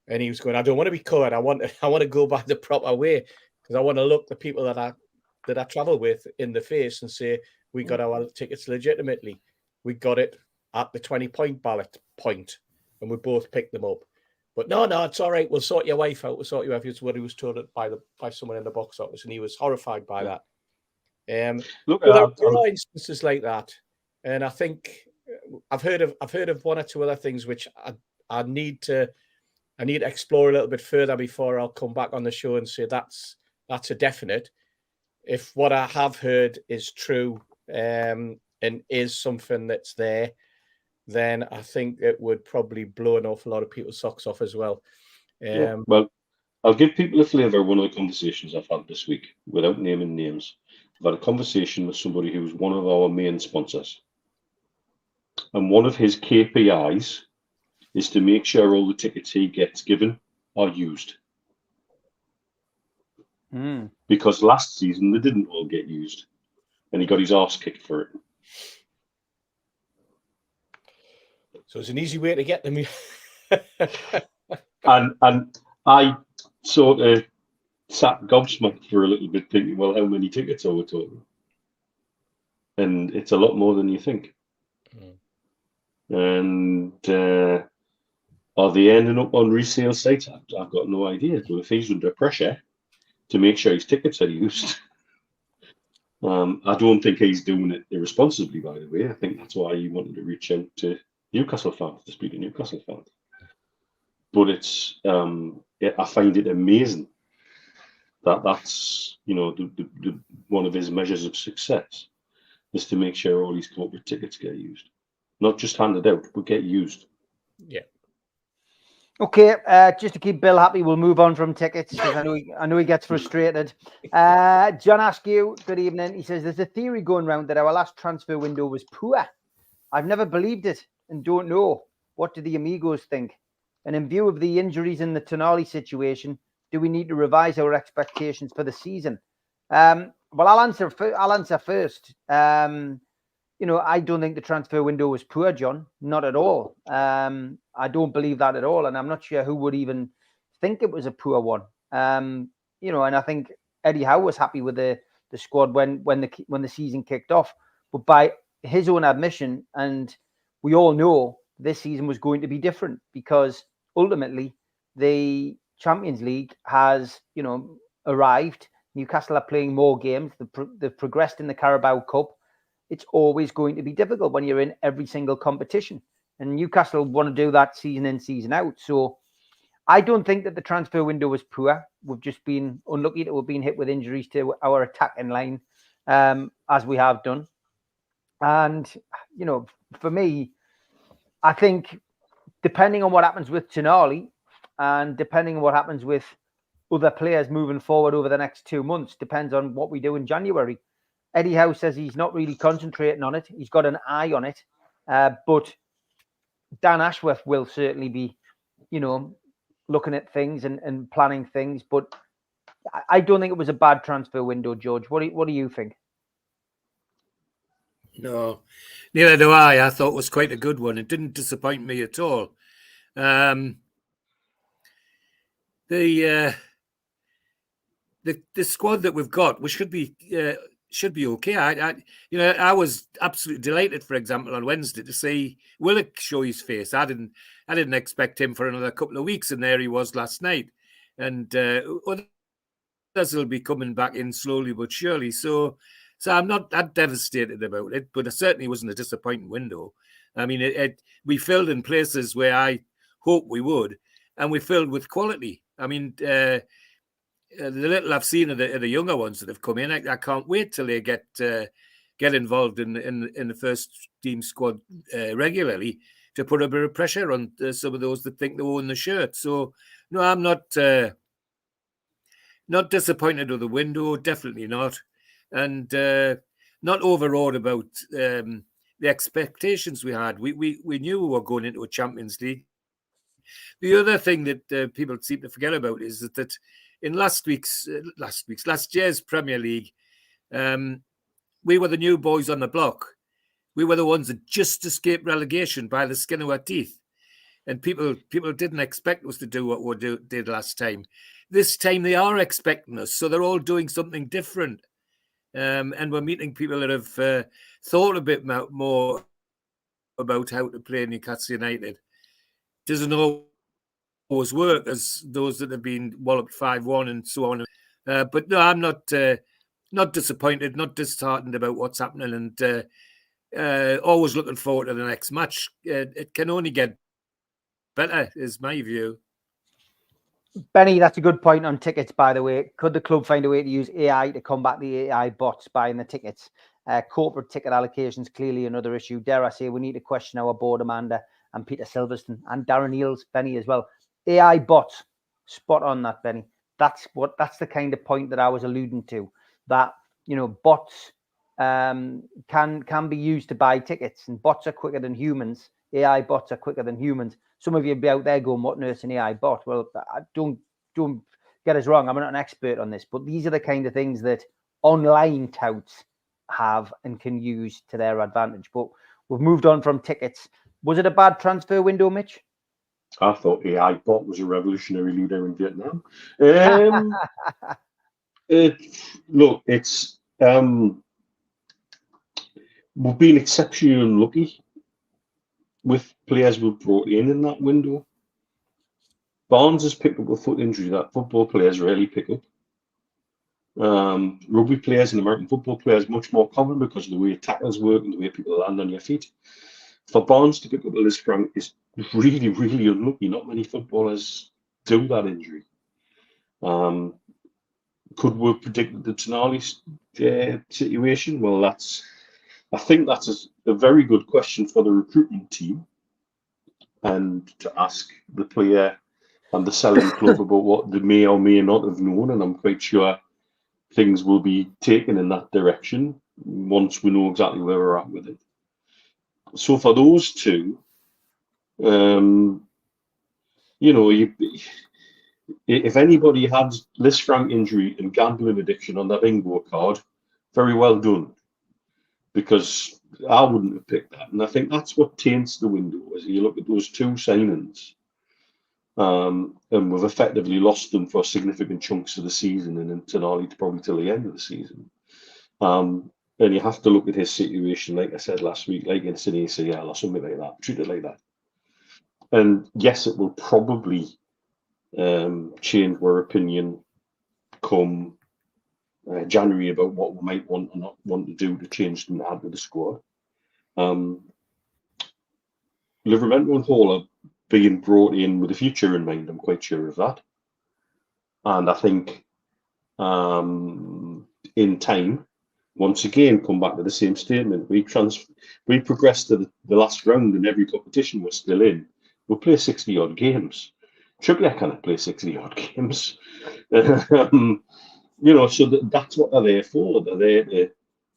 S4: And he was going, I don't want to be covered. I want to go by the proper way, because I want to look the people that I travel with in the face and say, we got our tickets legitimately. We got it at the 20-point ballot point, and we both picked them up. But no, it's all right. We'll sort your wife out. We'll sort you out. It's what he was told by someone in the box office, and he was horrified by that.
S6: Look,
S4: there are instances like that, and I think I've heard of one or two other things which I need to explore a little bit further before I'll come back on the show and say that's a definite. If what I have heard is true and is something that's there, then I think it would probably blow an awful lot of people's socks off as well.
S6: Well, I'll give people a flavour of one of the conversations I've had this week without naming names. I've had a conversation with somebody who's one of our main sponsors. And one of his KPIs is to make sure all the tickets he gets given are used. Because last season they didn't all get used, and he got his arse kicked for it.
S4: So it's an easy way to get them.
S6: and I sort of sat gobsmacked for a little bit, thinking, well, how many tickets are we talking? And it's a lot more than you think. And are they ending up on resale sites? I've got no idea. But if he's under pressure to make sure his tickets are used, I don't think he's doing it irresponsibly, by the way. I think that's why he wanted to reach out to Newcastle fans, to speak to Newcastle fans. But it's, I find it amazing that's, the one of his measures of success is to make sure all these corporate tickets get used. Not just handed out, but get used.
S4: Yeah.
S3: Okay, just to keep Bill happy, we'll move on from tickets because I know he gets frustrated. John Askew, good evening. He says, there's a theory going around that our last transfer window was poor. I've never believed it and don't know. What do the Amigos think? And in view of the injuries in the Tonali situation, do we need to revise our expectations for the season? Well, I'll answer first. I don't think the transfer window was poor, John. Not at all. I don't believe that at all. And I'm not sure who would even think it was a poor one. And I think Eddie Howe was happy with the squad when the season kicked off. But by his own admission, and we all know this season was going to be different because ultimately the Champions League has, arrived. Newcastle are playing more games. They've progressed in the Carabao Cup. It's always going to be difficult when you're in every single competition. And Newcastle want to do that season in, season out. So I don't think that the transfer window was poor. We've just been unlucky that we've been hit with injuries to our attacking line, as we have done. And, for me, I think depending on what happens with Tonali and depending on what happens with other players moving forward over the next 2 months, depends on what we do in January. Eddie Howe says he's not really concentrating on it. He's got an eye on it. But Dan Ashworth will certainly be, looking at things and planning things. But I don't think it was a bad transfer window, George. What do you think?
S5: No, neither do I. I thought it was quite a good one. It didn't disappoint me at all. The squad that we've got, we should be should be okay. I was absolutely delighted, for example, on Wednesday to see Willock show his face. I didn't expect him for another couple of weeks, and there he was last night. And others will be coming back in slowly but surely. So I'm not that devastated about it, but it certainly wasn't a disappointing window. I mean, we filled in places where I hoped we would, and we filled with quality. I mean, the little I've seen of the younger ones that have come in, I can't wait till they get involved in the first team squad regularly to put a bit of pressure on some of those that think they own the shirt. So no, I'm not disappointed with the window, definitely not, and not overawed about the expectations we had. We knew we were going into a Champions League. The other thing that people seem to forget about is that in last year's Premier League, we were the new boys on the block. We were the ones that just escaped relegation by the skin of our teeth. And people didn't expect us to do what we did last time. This time they are expecting us. So they're all doing something different. And we're meeting people that have thought a bit more about how to play Newcastle United. Doesn't always work as those that have been walloped 5-1 and so on. But no, I'm not disappointed, not disheartened about what's happening, and always looking forward to the next match. It can only get better, is my view.
S3: Benny, that's a good point on tickets, by the way. Could the club find a way to use AI to combat the AI bots buying the tickets? Corporate ticket allocations, clearly another issue. Dare I say, we need to question our board, Amanda and Peter Silverstone and Darren Eales, Benny, as well. AI bots, spot on that, Benny. That's the kind of point that I was alluding to. That, you know, bots can be used to buy tickets, and bots are quicker than humans. AI bots are quicker than humans. Some of you be out there going, "What on earth's an AI bot?" Well, don't get us wrong. I'm not an expert on this, but these are the kind of things that online touts have and can use to their advantage. But we've moved on from tickets. Was it a bad transfer window, Mitch?
S6: I thought AI bot was a revolutionary leader in Vietnam. We've been exceptionally unlucky with players we've brought in that window. Barnes has picked up a foot injury that football players rarely pick up. Rugby players and American football players much more common because of the way tackles work and the way people land on your feet. For Barnes to pick up a Lisfranc is really, really unlucky. Not many footballers do that injury. Could we have predicted the Tonali situation? Well, I think that's a very good question for the recruitment team, and to ask the player and the selling club about what they may or may not have known. And I'm quite sure things will be taken in that direction once we know exactly where we're at with it. So for those two, if anybody had Lisfranc injury and gambling addiction on that bingo card, very well done, because I wouldn't have picked that. And I think that's what taints the window, as you look at those two signings. And we've effectively lost them for significant chunks of the season, and in Tonali probably till the end of the season. And you have to look at his situation, like I said last week, like it's an ACL or something like that. Treat it like that. And yes, it will probably change our opinion come January about what we might want or not want to do to change and add to the squad. Livramento and Hall are being brought in with the future in mind. I'm quite sure of that. And I think in time, once again, come back to the same statement. We progressed to the last round in every competition we're still in. We'll play 60-odd games. Triple cannot play 60-odd games. So that's what they're there for. They're there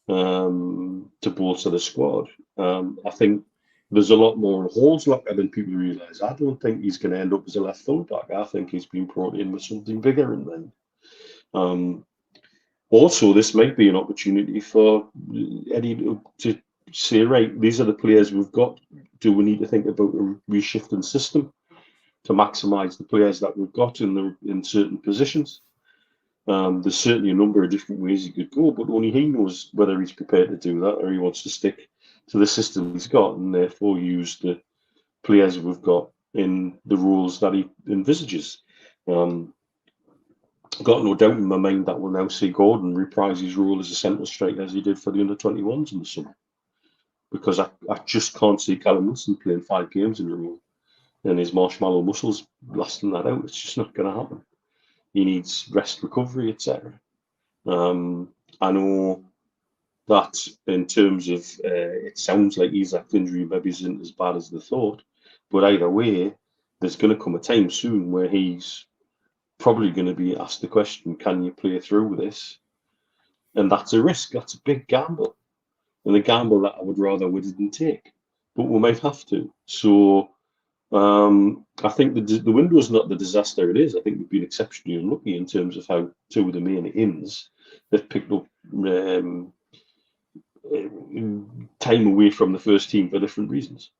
S6: to bolster the squad. I think there's a lot more in Hall's locker than people realise. I don't think he's going to end up as a left full-back. I think he's been brought in with something bigger in mind. Also, this might be an opportunity for Eddie to say, right, these are the players we've got. Do we need to think about a reshifting system to maximise the players that we've got in certain positions? There's certainly a number of different ways he could go, but only he knows whether he's prepared to do that or he wants to stick to the system he's got and therefore use the players we've got in the roles that he envisages. Got no doubt in my mind that we'll now see Gordon reprise his role as a central striker as he did for the under-21s in the summer. Because I just can't see Callum Wilson playing 5 games in a row and his marshmallow muscles lasting that out. It's just not going to happen. He needs rest, recovery, etc. I know that in terms of it sounds like Isak's injury maybe isn't as bad as they thought, but either way, there's going to come a time soon where he's probably going to be asked the question, can you play through this? And that's a risk. That's a big gamble. And a gamble that I would rather we didn't take. But we might have to. So I think the window is not the disaster it is. I think we've been exceptionally unlucky in terms of how 2 of the main ins have picked up time away from the first team for different reasons.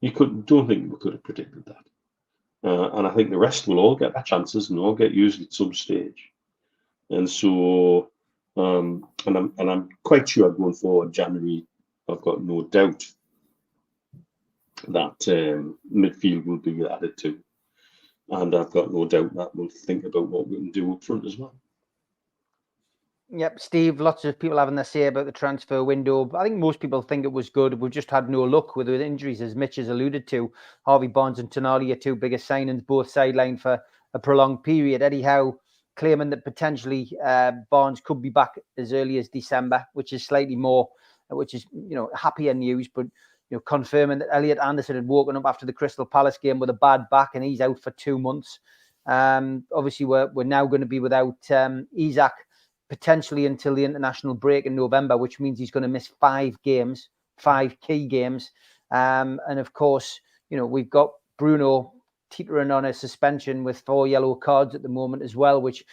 S6: Don't think we could have predicted that. And I think the rest will all get their chances and all get used at some stage. And so, and I'm quite sure going forward, January, I've got no doubt that midfield will be added to. And I've got no doubt that we'll think about what we can do up front as well.
S3: Yep, Steve, lots of people having their say about the transfer window. I think most people think it was good. We've just had no luck with injuries, as Mitch has alluded to. Harvey Barnes and Tonali are 2 biggest signings, both sidelined for a prolonged period. Eddie Howe claiming that potentially Barnes could be back as early as December, which is slightly more, which is, happier news, but confirming that Elliot Anderson had woken up after the Crystal Palace game with a bad back and he's out for 2 months. Obviously, we're now going to be without Isak potentially until the international break in November, which means he's going to miss 5 games, 5 key games. And of course, we've got Bruno teetering on a suspension with 4 yellow cards at the moment as well, which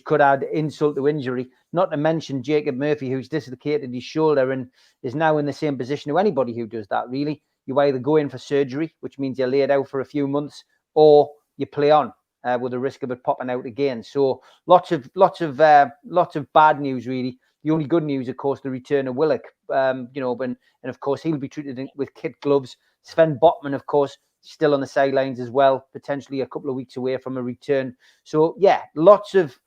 S3: could add insult to injury. Not to mention Jacob Murphy, who's dislocated his shoulder and is now in the same position to anybody who does that, really. You either go in for surgery, which means you're laid out for a few months, or you play on with the risk of it popping out again. So lots of bad news, really. The only good news, of course, the return of Willock, and of course he'll be treated with kid gloves. Sven Botman, of course, still on the sidelines as well, potentially a couple of weeks away from a return. So yeah, lots of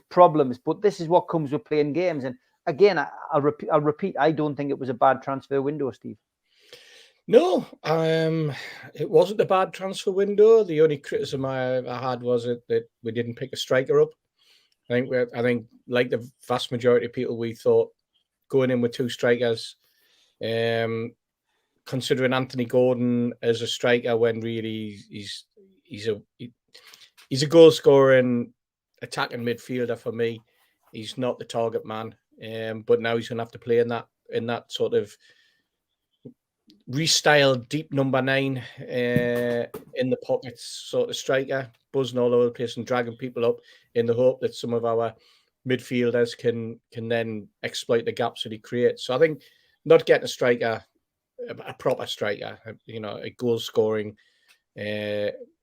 S3: problems, but this is what comes with playing games. And again, I'll repeat, I don't think it was a bad transfer window, Steve.
S4: No, it wasn't a bad transfer window. The only criticism I had was that we didn't pick a striker up. I think like the vast majority of people, we thought going in with 2 strikers, considering Anthony Gordon as a striker when really he's a goal scoring attacking midfielder for me. He's not the target man, but now he's going to have to play in that sort of restyled deep number 9 in the pockets sort of striker, buzzing all over the place and dragging people up in the hope that some of our midfielders can then exploit the gaps that he creates. So I think not getting a striker, a proper striker, a goal scoring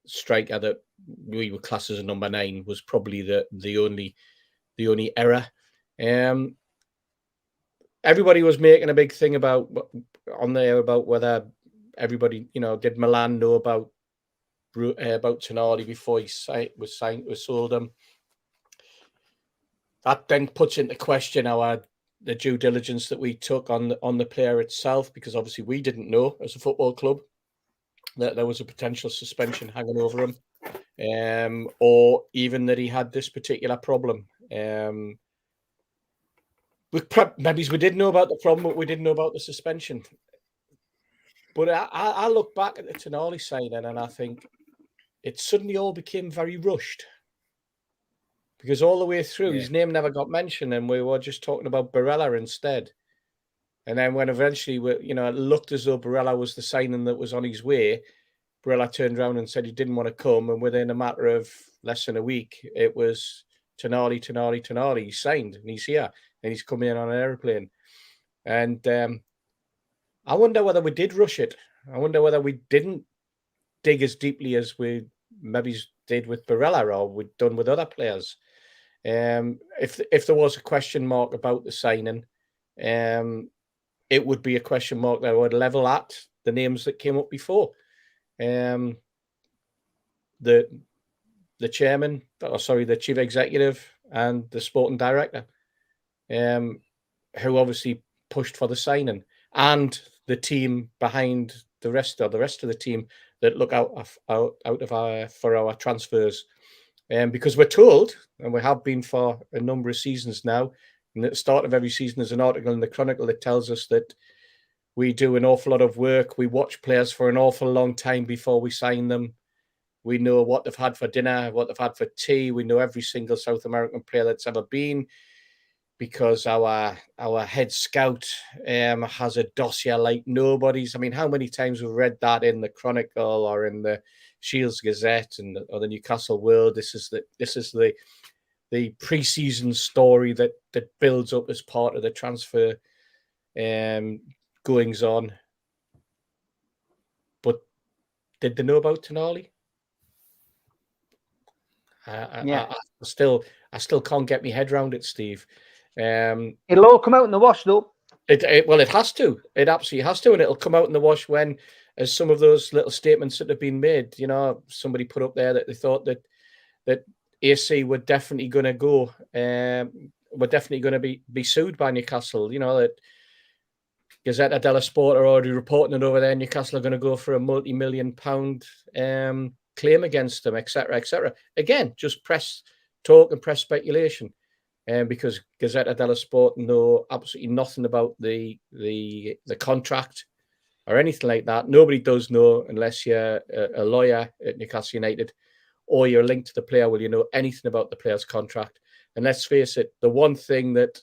S4: striker that we would class as a number 9 was probably the only error. Everybody was making a big thing about whether everybody, did Milan know about Tonali before he was sold him. That then puts into question the due diligence that we took on the player itself, because obviously we didn't know as a football club that there was a potential suspension hanging over him, or even that he had this particular problem. Maybe we did know about the problem, but we didn't know about the suspension. But I look back at the Tonali signing and I think it suddenly all became very rushed. Because all the way through, his name never got mentioned and we were just talking about Barella instead. And then when eventually, it looked as though Barella was the signing that was on his way, Barella turned around and said he didn't want to come. And within a matter of less than a week, it was Tonali. He's signed and he's here. And he's coming in on an aeroplane. And I wonder whether we did rush it. I wonder whether we didn't dig as deeply as we maybe did with Barella or we'd done with other players. If there was a question mark about the signing, it would be a question mark that I would level at the names that came up before. The chairman, the chief executive and the sporting director, who obviously pushed for the signing, and the team behind the rest of the team that look out for our transfers. Because we're told, and we have been for a number of seasons now, and at the start of every season there's an article in the Chronicle that tells us that we do an awful lot of work. We watch players for an awful long time before we sign them. We know what they've had for dinner, what they've had for tea. We know every single South American player that's ever been, because our head scout has a dossier like nobody's. I mean, how many times we've read that in the Chronicle or in the Shields Gazette or the Newcastle World? This is the pre-season story that builds up as part of the transfer goings on. But did they know about Tonali? I still can't get my head around it, Steve.
S3: It'll all come out in the wash, though.
S4: It has to. It absolutely has to, and it'll come out in the wash when, as some of those little statements that have been made, somebody put up there that they thought that AC were definitely going to go, were definitely going to be sued by Newcastle. That Gazzetta dello Sport are already reporting it over there. Newcastle are going to go for a multi-million-pound claim against them, etc., etc. Again, just press talk and press speculation, because Gazzetta dello Sport know absolutely nothing about the contract or anything like that. Nobody does know unless you're a lawyer at Newcastle United or you're linked to the player. Will you know anything about the player's contract? And let's face it, the one thing that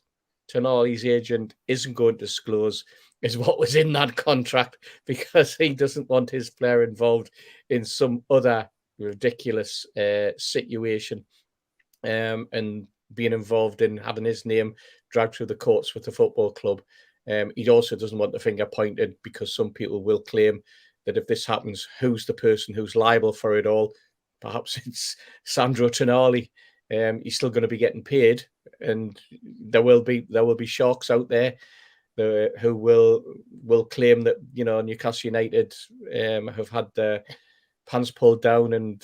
S4: Tonali's agent isn't going to disclose is what was in that contract, because he doesn't want his player involved in some other ridiculous situation and being involved in having his name dragged through the courts with the football club. He also doesn't want the finger pointed, because some people will claim that if this happens, who's the person who's liable for it all? Perhaps it's Sandro Tonali. He's still going to be getting paid, and there will be sharks out there who will claim that Newcastle United have had their pants pulled down, and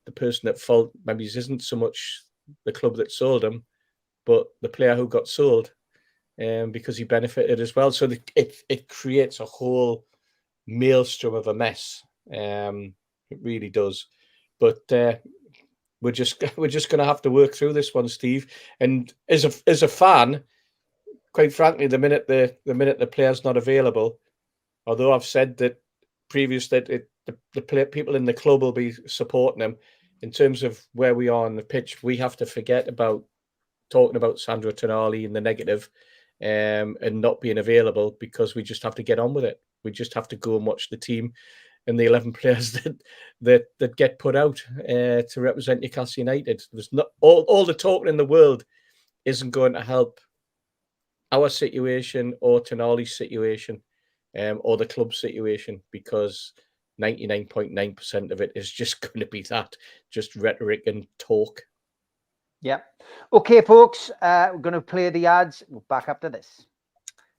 S4: the person at fault maybe isn't so much the club that sold him, but the player who got sold, because he benefited as well. So it creates a whole maelstrom of a mess. It really does. But we're just going to have to work through this one, Steve. And as a fan, quite frankly, the minute the player's not available, although I've said that previous that the people in the club will be supporting him, in terms of where we are on the pitch, we have to forget about talking about Sandro Tonali in the negative and not being available, because we just have to get on with it. We just have to go and watch the team and the 11 players that get put out to represent Newcastle United. There's not all the talking in the world isn't going to help our situation or Tonali's situation or the club situation, because 99.9% of it is just going to be that, just rhetoric and talk.
S3: Yeah. Okay, folks, we're going to play the ads. We'll back after this.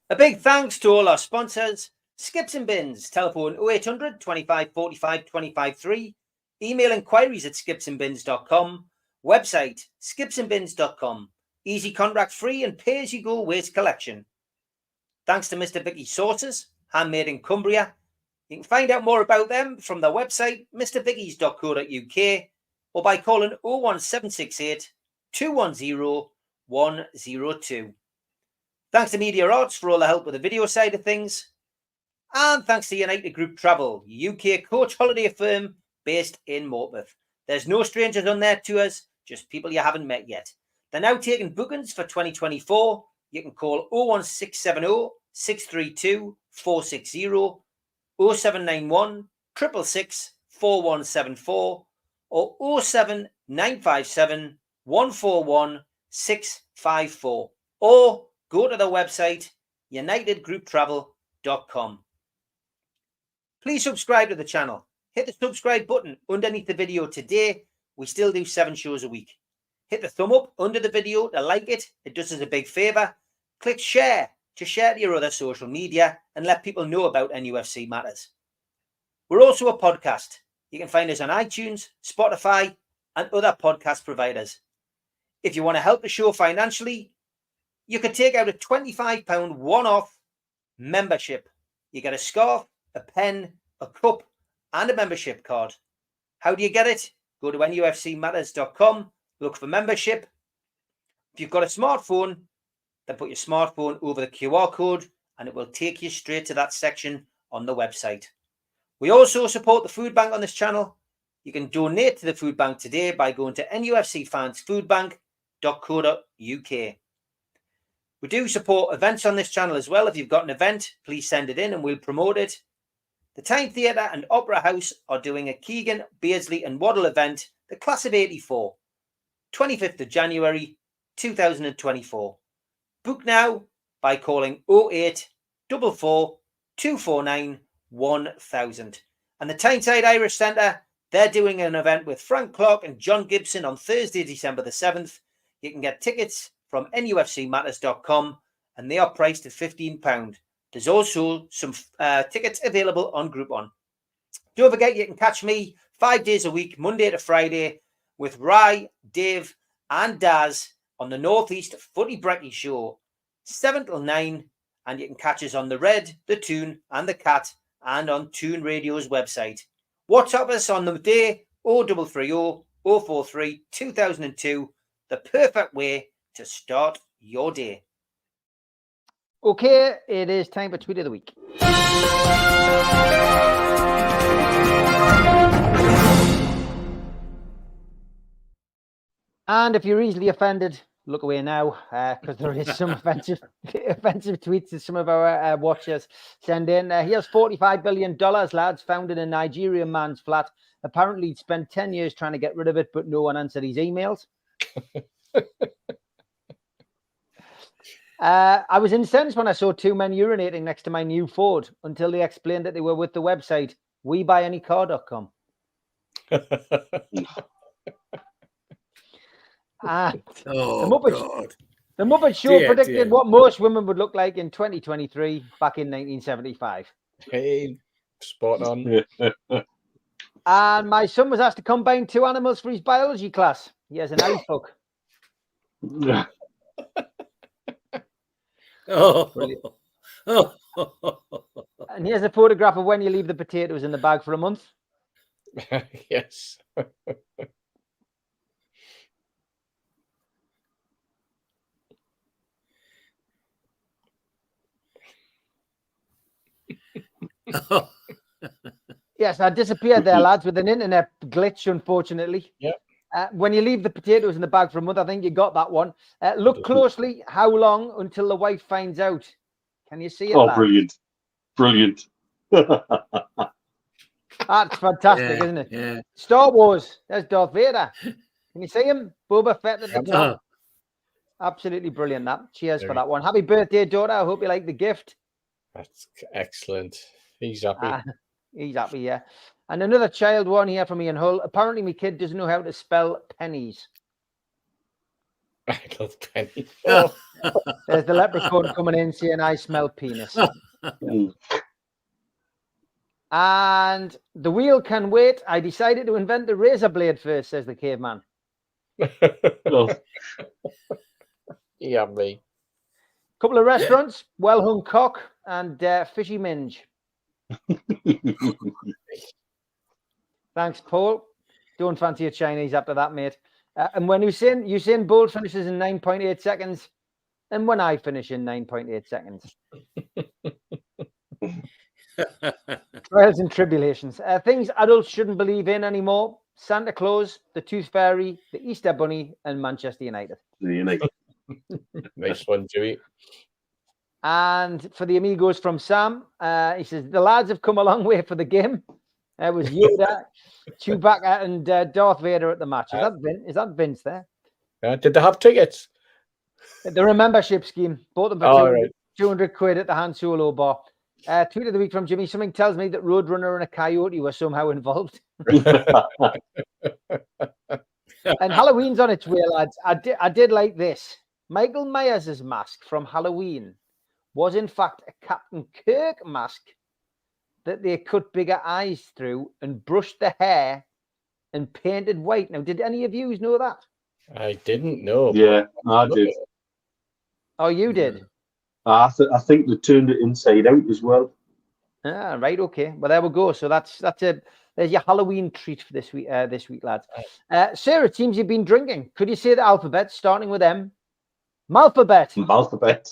S1: A big thanks to all our sponsors: Skips and Bins, telephone 0800 25 45 25 3, email inquiries at skipsandbins.com, website skipsandbins.com, easy contract free and pay as you go waste collection. Thanks to Mr. Vicky's Sauces, handmade in Cumbria. You can find out more about them from their website, mrvickies.co.uk, or by calling 01768 210 102. Thanks to Media Arts for all the help with the video side of things. And thanks to United Group Travel, UK coach holiday firm based in Morpeth. There's no strangers on their tours, just people you haven't met yet. They're now taking bookings for 2024. You can call 01670 632 460, 0791 666 4174, or 07957 141 654, or go to the website unitedgrouptravel.com. Please subscribe to the channel. Hit the subscribe button underneath the video today. We still do 7 shows a week. hit the thumb up under the video to like it. It does us a big favour. Click share to share to your other social media and let people know about NUFC Matters. We're also a podcast. You can find us on iTunes, Spotify, and other podcast providers. If you want to help the show financially, you can take out a £25 one-off membership. You get a scarf, a pen, a cup, and a membership card. How do you get it? Go to nufcmatters.com, look for membership. If you've got a smartphone, then put your smartphone over the QR code and it will take you straight to that section on the website. We also support the food bank on this channel. You can donate to the food bank today by going to nufcfansfoodbank.co.uk. We do support events on this channel as well. If you've got an event, please send it in and we'll promote it. The Tyne Theatre and Opera House are doing a Keegan, Beardsley and Waddle event, the Class of 84, 25th of January 2024. Book now by calling 0844 249 1000. And the Tyneside Irish Centre, they're doing an event with Frank Clark and John Gibson on Thursday, December the 7th. You can get tickets from nufcmatters.com and they are priced at £15. There's also some tickets available on Groupon. Don't forget, you can catch me 5 days a week, Monday to Friday, with Rye, Dave, and Daz on the Northeast Footy Brekkie Show, 7 till 9. And you can catch us on the Red, the Toon, and the Cat, and on Toon Radio's website. WhatsApp us on the day 0330 043 2002, the perfect way to start your day.
S3: Okay, it is time for Tweet of the Week. And if you're easily offended, look away now, because there is some offensive tweets that some of our watchers send in. Here's $45 billion, lads, found in a Nigerian man's flat. Apparently, he'd spent 10 years trying to get rid of it, but no one answered his emails. I was incensed when I saw two men urinating next to my new Ford until they explained that they were with the website webuyanycar.com. And the Muppet Show predicted what most women would look like in 2023 back in 1975.
S4: Hey, spot on.
S3: And my son was asked to combine two animals for his biology class. He has an ice hook. And here's a photograph of when you leave the potatoes in the bag for a month.
S4: Yes.
S3: Yes, I disappeared there, lads, with an internet glitch, unfortunately.
S4: Yeah.
S3: When you leave the potatoes in the bag for a month, I think you got that one. Look closely. How long until the wife finds out? Can you see it?
S6: Oh,
S3: lads?
S6: brilliant. Brilliant.
S3: That's fantastic, isn't it?
S5: Yeah.
S3: Star Wars. There's Darth Vader. Can you see him? Boba Fett at the top. Absolutely brilliant, that. Cheers for that one. Happy birthday, daughter. I hope you like the gift.
S4: That's excellent. He's happy.
S3: He's happy, yeah. And another child one here from Ian Hull. Apparently, my kid doesn't know how to spell pennies.
S4: I love pennies.
S3: Oh. There's the leprechaun coming in saying, I smell penis. And the wheel can wait. I decided to invent the razor blade first, says the caveman.
S4: Yeah, me.
S3: Couple of restaurants, Well Hung Cock and Fishy Minge. Thanks, Paul. Don't fancy a Chinese after that, mate. And when Usain Bolt finishes in 9.8 seconds, and when I finish in 9.8 seconds. Trials and tribulations. Things adults shouldn't believe in anymore. Santa Claus, the Tooth Fairy, the Easter Bunny, and Manchester United.
S4: Nice one, Dewey.
S3: And for the Amigos from Sam, he says, the lads have come a long way for the game. It was Yoda, Chewbacca, and Darth Vader at the match. Is that Vince there?
S4: Did they have tickets?
S3: The membership scheme. Bought them for 200 quid at the Han Solo bar. Tweet of the week from Jimmy. Something tells me that Roadrunner and a coyote were somehow involved. And Halloween's on its way, lads. I did like this. Michael Myers' mask from Halloween was in fact a Captain Kirk mask that they cut bigger eyes through and brushed the hair and painted white. Now, did any of you know that?
S4: I didn't know.
S6: Yeah, I did.
S3: Oh, you did?
S6: I think they turned it inside out as well.
S3: Ah, right. Okay. Well, there we go. So there's your Halloween treat for this week, lads. Sarah, it seems you've been drinking. Could you say the alphabet starting with M? Malphabet.
S6: Alphabet.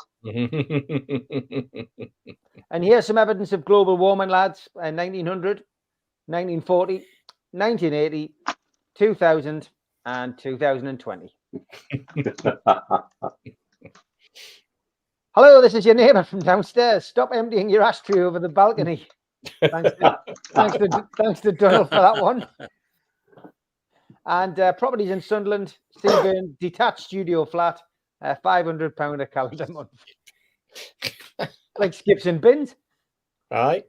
S3: And here's some evidence of global warming, lads. 1900, 1940, 1980, 2000, and 2020. Hello, this is your neighbour from downstairs. Stop emptying your ashtray over the balcony. Thanks to Donald for that one. And properties in Sunderland, Seaburn, detached studio flat, £500 a calendar month. Like skips and bins.
S4: Right.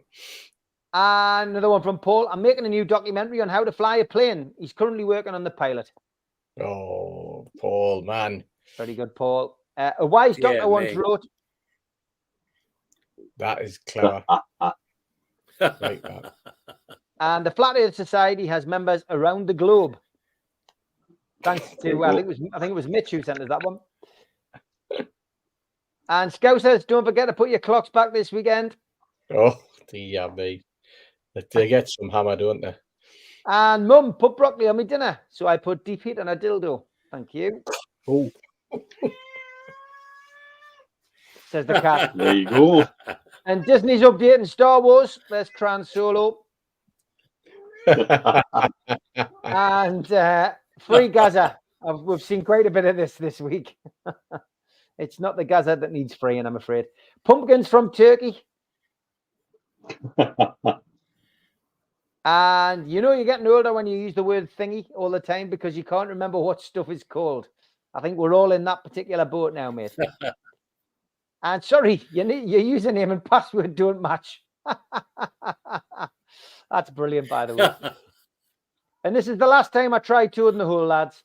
S3: And another one from Paul. I'm making a new documentary on how to fly a plane. He's currently working on the pilot.
S4: Oh, Paul, man.
S3: Very good, Paul. A wise doctor once wrote.
S4: That is clever. Like that.
S3: And the Flat Earth Society has members around the globe. Thanks to, I think it was Mitch who sent us that one. And Scousers, don't forget to put your clocks back this weekend.
S4: Oh, dear me. They get some hammer, don't they?
S3: And Mum, put broccoli on my dinner. So I put deep heat on a dildo. Thank you.
S4: Oh.
S3: Says the cat.
S6: There you go.
S3: And Disney's updating Star Wars. There's Trans Solo. And Free Gaza. We've seen quite a bit of this week. It's not the Gaza that needs freeing, I'm afraid. Pumpkins from Turkey. And you know you're getting older when you use the word thingy all the time because you can't remember what stuff is called. I think we're all in that particular boat now, mate. And sorry, your username and password don't match. That's brilliant, by the way. And this is the last time I tried Toad in the Hole, lads.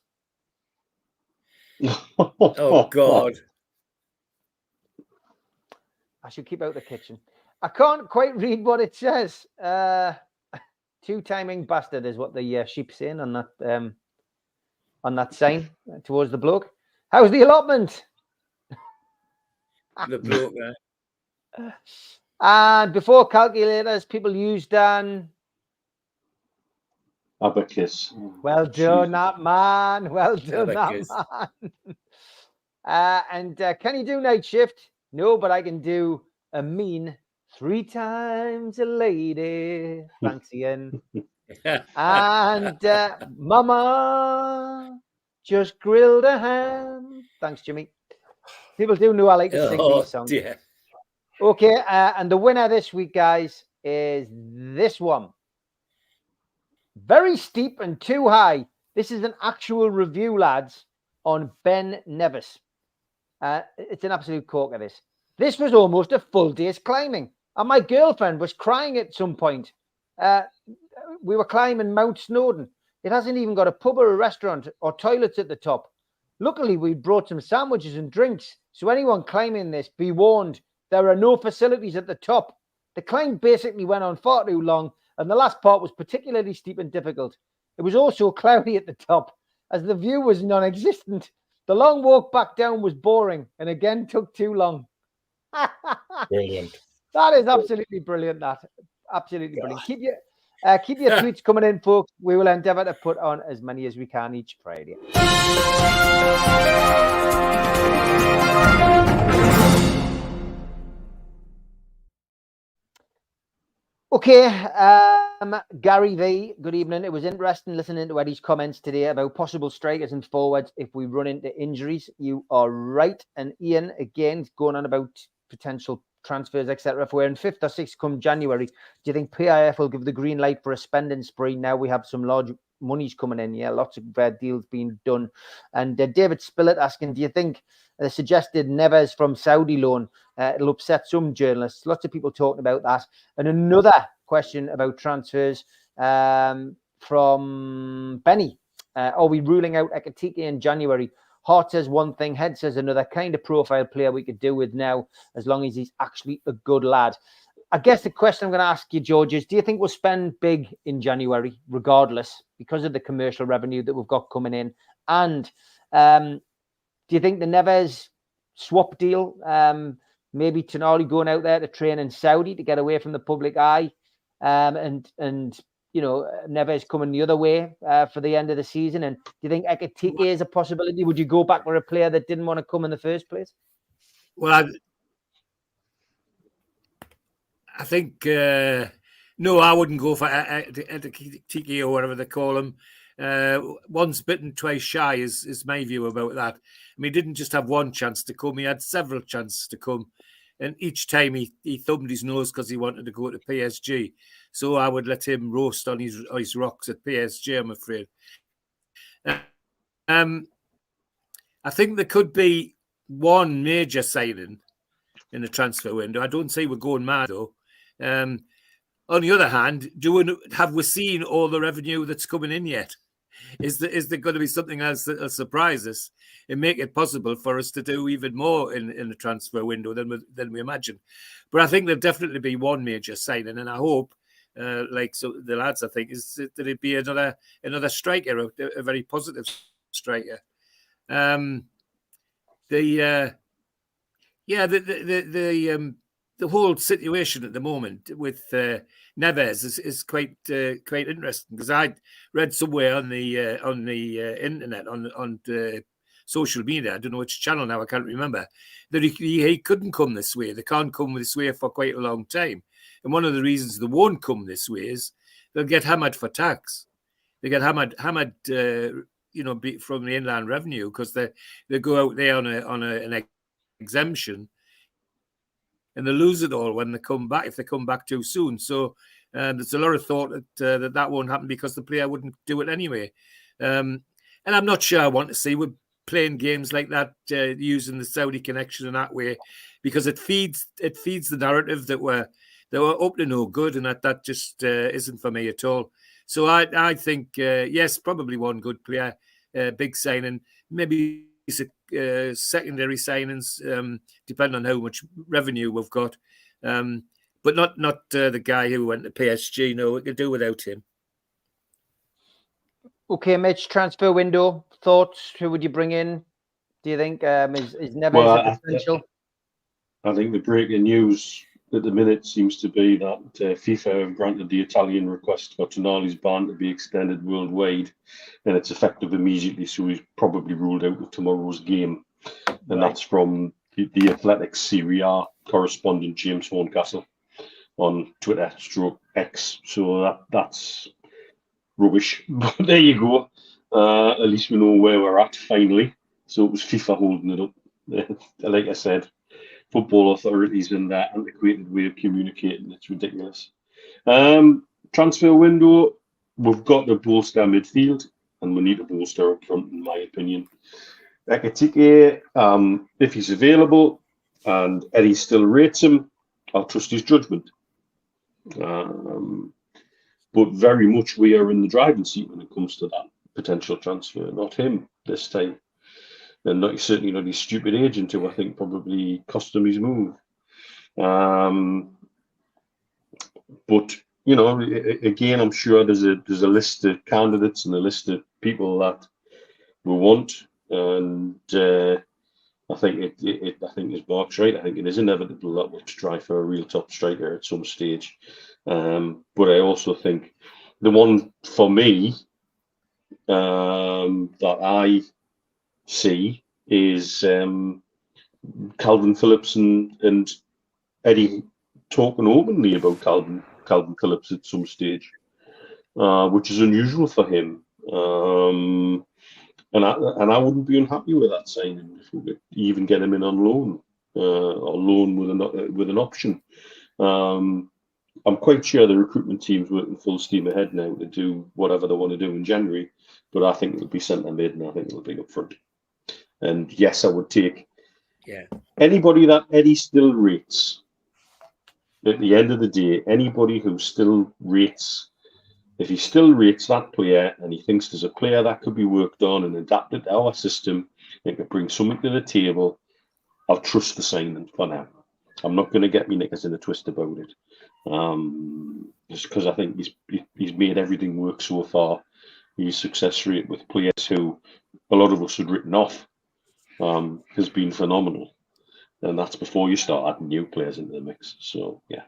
S5: Oh, God.
S3: I should keep out the kitchen. I can't quite read what it says. Two-timing bastard is what the sheep's saying on that sign towards the bloke. How's the allotment?
S5: The bloke, right?
S3: And before calculators, people used an
S6: abacus.
S3: Well done, that man. Well done,
S5: Abacus.
S3: that man. And can you do night shift? No, but I can do a mean 3 times a lady. Fancying. And Mama just grilled a ham. Thanks, Jimmy. People do know I like to sing these songs.
S5: Dear.
S3: Okay, and the winner this week, guys, is this one. Very steep and too high. This is an actual review, lads, on Ben Nevis. It's an absolute corker, this. This was almost a full day's climbing. And my girlfriend was crying at some point. We were climbing Mount Snowdon. It hasn't even got a pub or a restaurant or toilets at the top. Luckily, we brought some sandwiches and drinks. So anyone climbing this, be warned, there are no facilities at the top. The climb basically went on far too long, and the last part was particularly steep and difficult. It was also cloudy at the top, as the view was non-existent. The long walk back down was boring, and again took too long.
S4: Brilliant.
S3: That is absolutely brilliant, that. Absolutely brilliant. Keep your tweets coming in, folks. We will endeavour to put on as many as we can each Friday. Okay, Gary V, good evening. It was interesting listening to Eddie's comments today about possible strikers and forwards if we run into injuries. You are right. And Ian, again, going on about potential transfers, etc. If we're in 5th or 6th come January, do you think PIF will give the green light for a spending spree? Now we have some large monies coming in. Yeah, lots of deals being done. And David Spillett asking, do you think the suggested Neves from Saudi loan, it'll upset some journalists? Lots of people talking about that. And another question about transfers from Benny. Are we ruling out Ekitike in January? Heart says one thing, Head says another. Kind of profile player we could do with now, as long as he's actually a good lad. I guess the question I'm going to ask you, George, is do you think we'll spend big in January, regardless, because of the commercial revenue that we've got coming in? And do you think the Neves swap deal, maybe Tonali going out there to train in Saudi to get away from the public eye, and you know, Neves coming the other way for the end of the season? And do you think Ekitike is a possibility? Would you go back for a player that didn't want to come in the first place?
S5: Well, I think no, I wouldn't go for Ekitike or whatever they call him. Once bitten, twice shy is my view about that. I mean, he didn't just have one chance to come; he had several chances to come, and each time he thumbed his nose because he wanted to go to PSG. So I would let him roast on his rocks at PSG, I'm afraid. I think there could be one major signing in the transfer window. I don't say we're going mad though. On the other hand, have we seen all the revenue that's coming in yet? Is there going to be something else that'll surprise us and make it possible for us to do even more in the transfer window than we imagine? But I think there'll definitely be one major signing, and I hope, so the lads, I think, is that it be another striker, a very positive striker. The whole situation at the moment with Neves is quite interesting, because I read somewhere on the internet on social media, I don't know which channel now, I can't remember, that he couldn't come this way. They can't come this way for quite a long time, and one of the reasons they won't come this way is they'll get hammered for tax. They get hammered from the inland revenue, because they go out there on an exemption, and they lose it all when they come back, if they come back too soon. So there's a lot of thought that won't happen, because the player wouldn't do it anyway. And I'm not sure I want to see we're playing games like that, using the Saudi connection in that way, because it feeds the narrative that we're up to no good, and that just isn't for me at all. So I think yes, probably one good player, big signing, maybe secondary signings, depending on how much revenue we've got, but not the guy who went to PSG. No, we could do without him.
S3: Okay, Mitch, transfer window thoughts. Who would you bring in? Do you think is Neves a potential?
S6: I think the breaking news at the minute seems to be that FIFA have granted the Italian request for Tonali's ban to be extended worldwide, and it's effective immediately. So he's probably ruled out of tomorrow's game, and that's from the Athletics Serie A correspondent James Horncastle on Twitter /X. So that's rubbish. But there you go. At least we know where we're at finally. So it was FIFA holding it up. Like I said, football authorities in that antiquated way of communicating. It's ridiculous. Transfer window, we've got to bolster midfield, and we need to bolster up front, in my opinion. Ekitike, if he's available and Eddie still rates him, I'll trust his judgment. But very much we are in the driving seat when it comes to that potential transfer, not him this time. And certainly not his stupid agent, who I think probably cost him his move. But again, I'm sure there's a list of candidates and a list of people that we want, and I think as Mark's right. I think it is inevitable that we'll try for a real top striker at some stage. But I also think the one for me that I see is Calvin Phillips and Eddie talking openly about Calvin Phillips at some stage, which is unusual for him. And I wouldn't be unhappy with that signing if we could even get him in on loan, or loan with an option. I'm quite sure the recruitment team's working full steam ahead now to do whatever they want to do in January, but I think it'll be centre mid, and I think it'll be up front. And yes, I would take anybody that Eddie still rates. At the end of the day, anybody who still rates If he still rates that player and he thinks there's a player that could be worked on and adapted to our system and could bring something to the table, I'll trust the signing for now. I'm not going to get me knickers in a twist about it. Just because I think he's made everything work so far. His success rate with players who a lot of us had written off has been phenomenal. And that's before you start adding new players into the mix. So, yeah.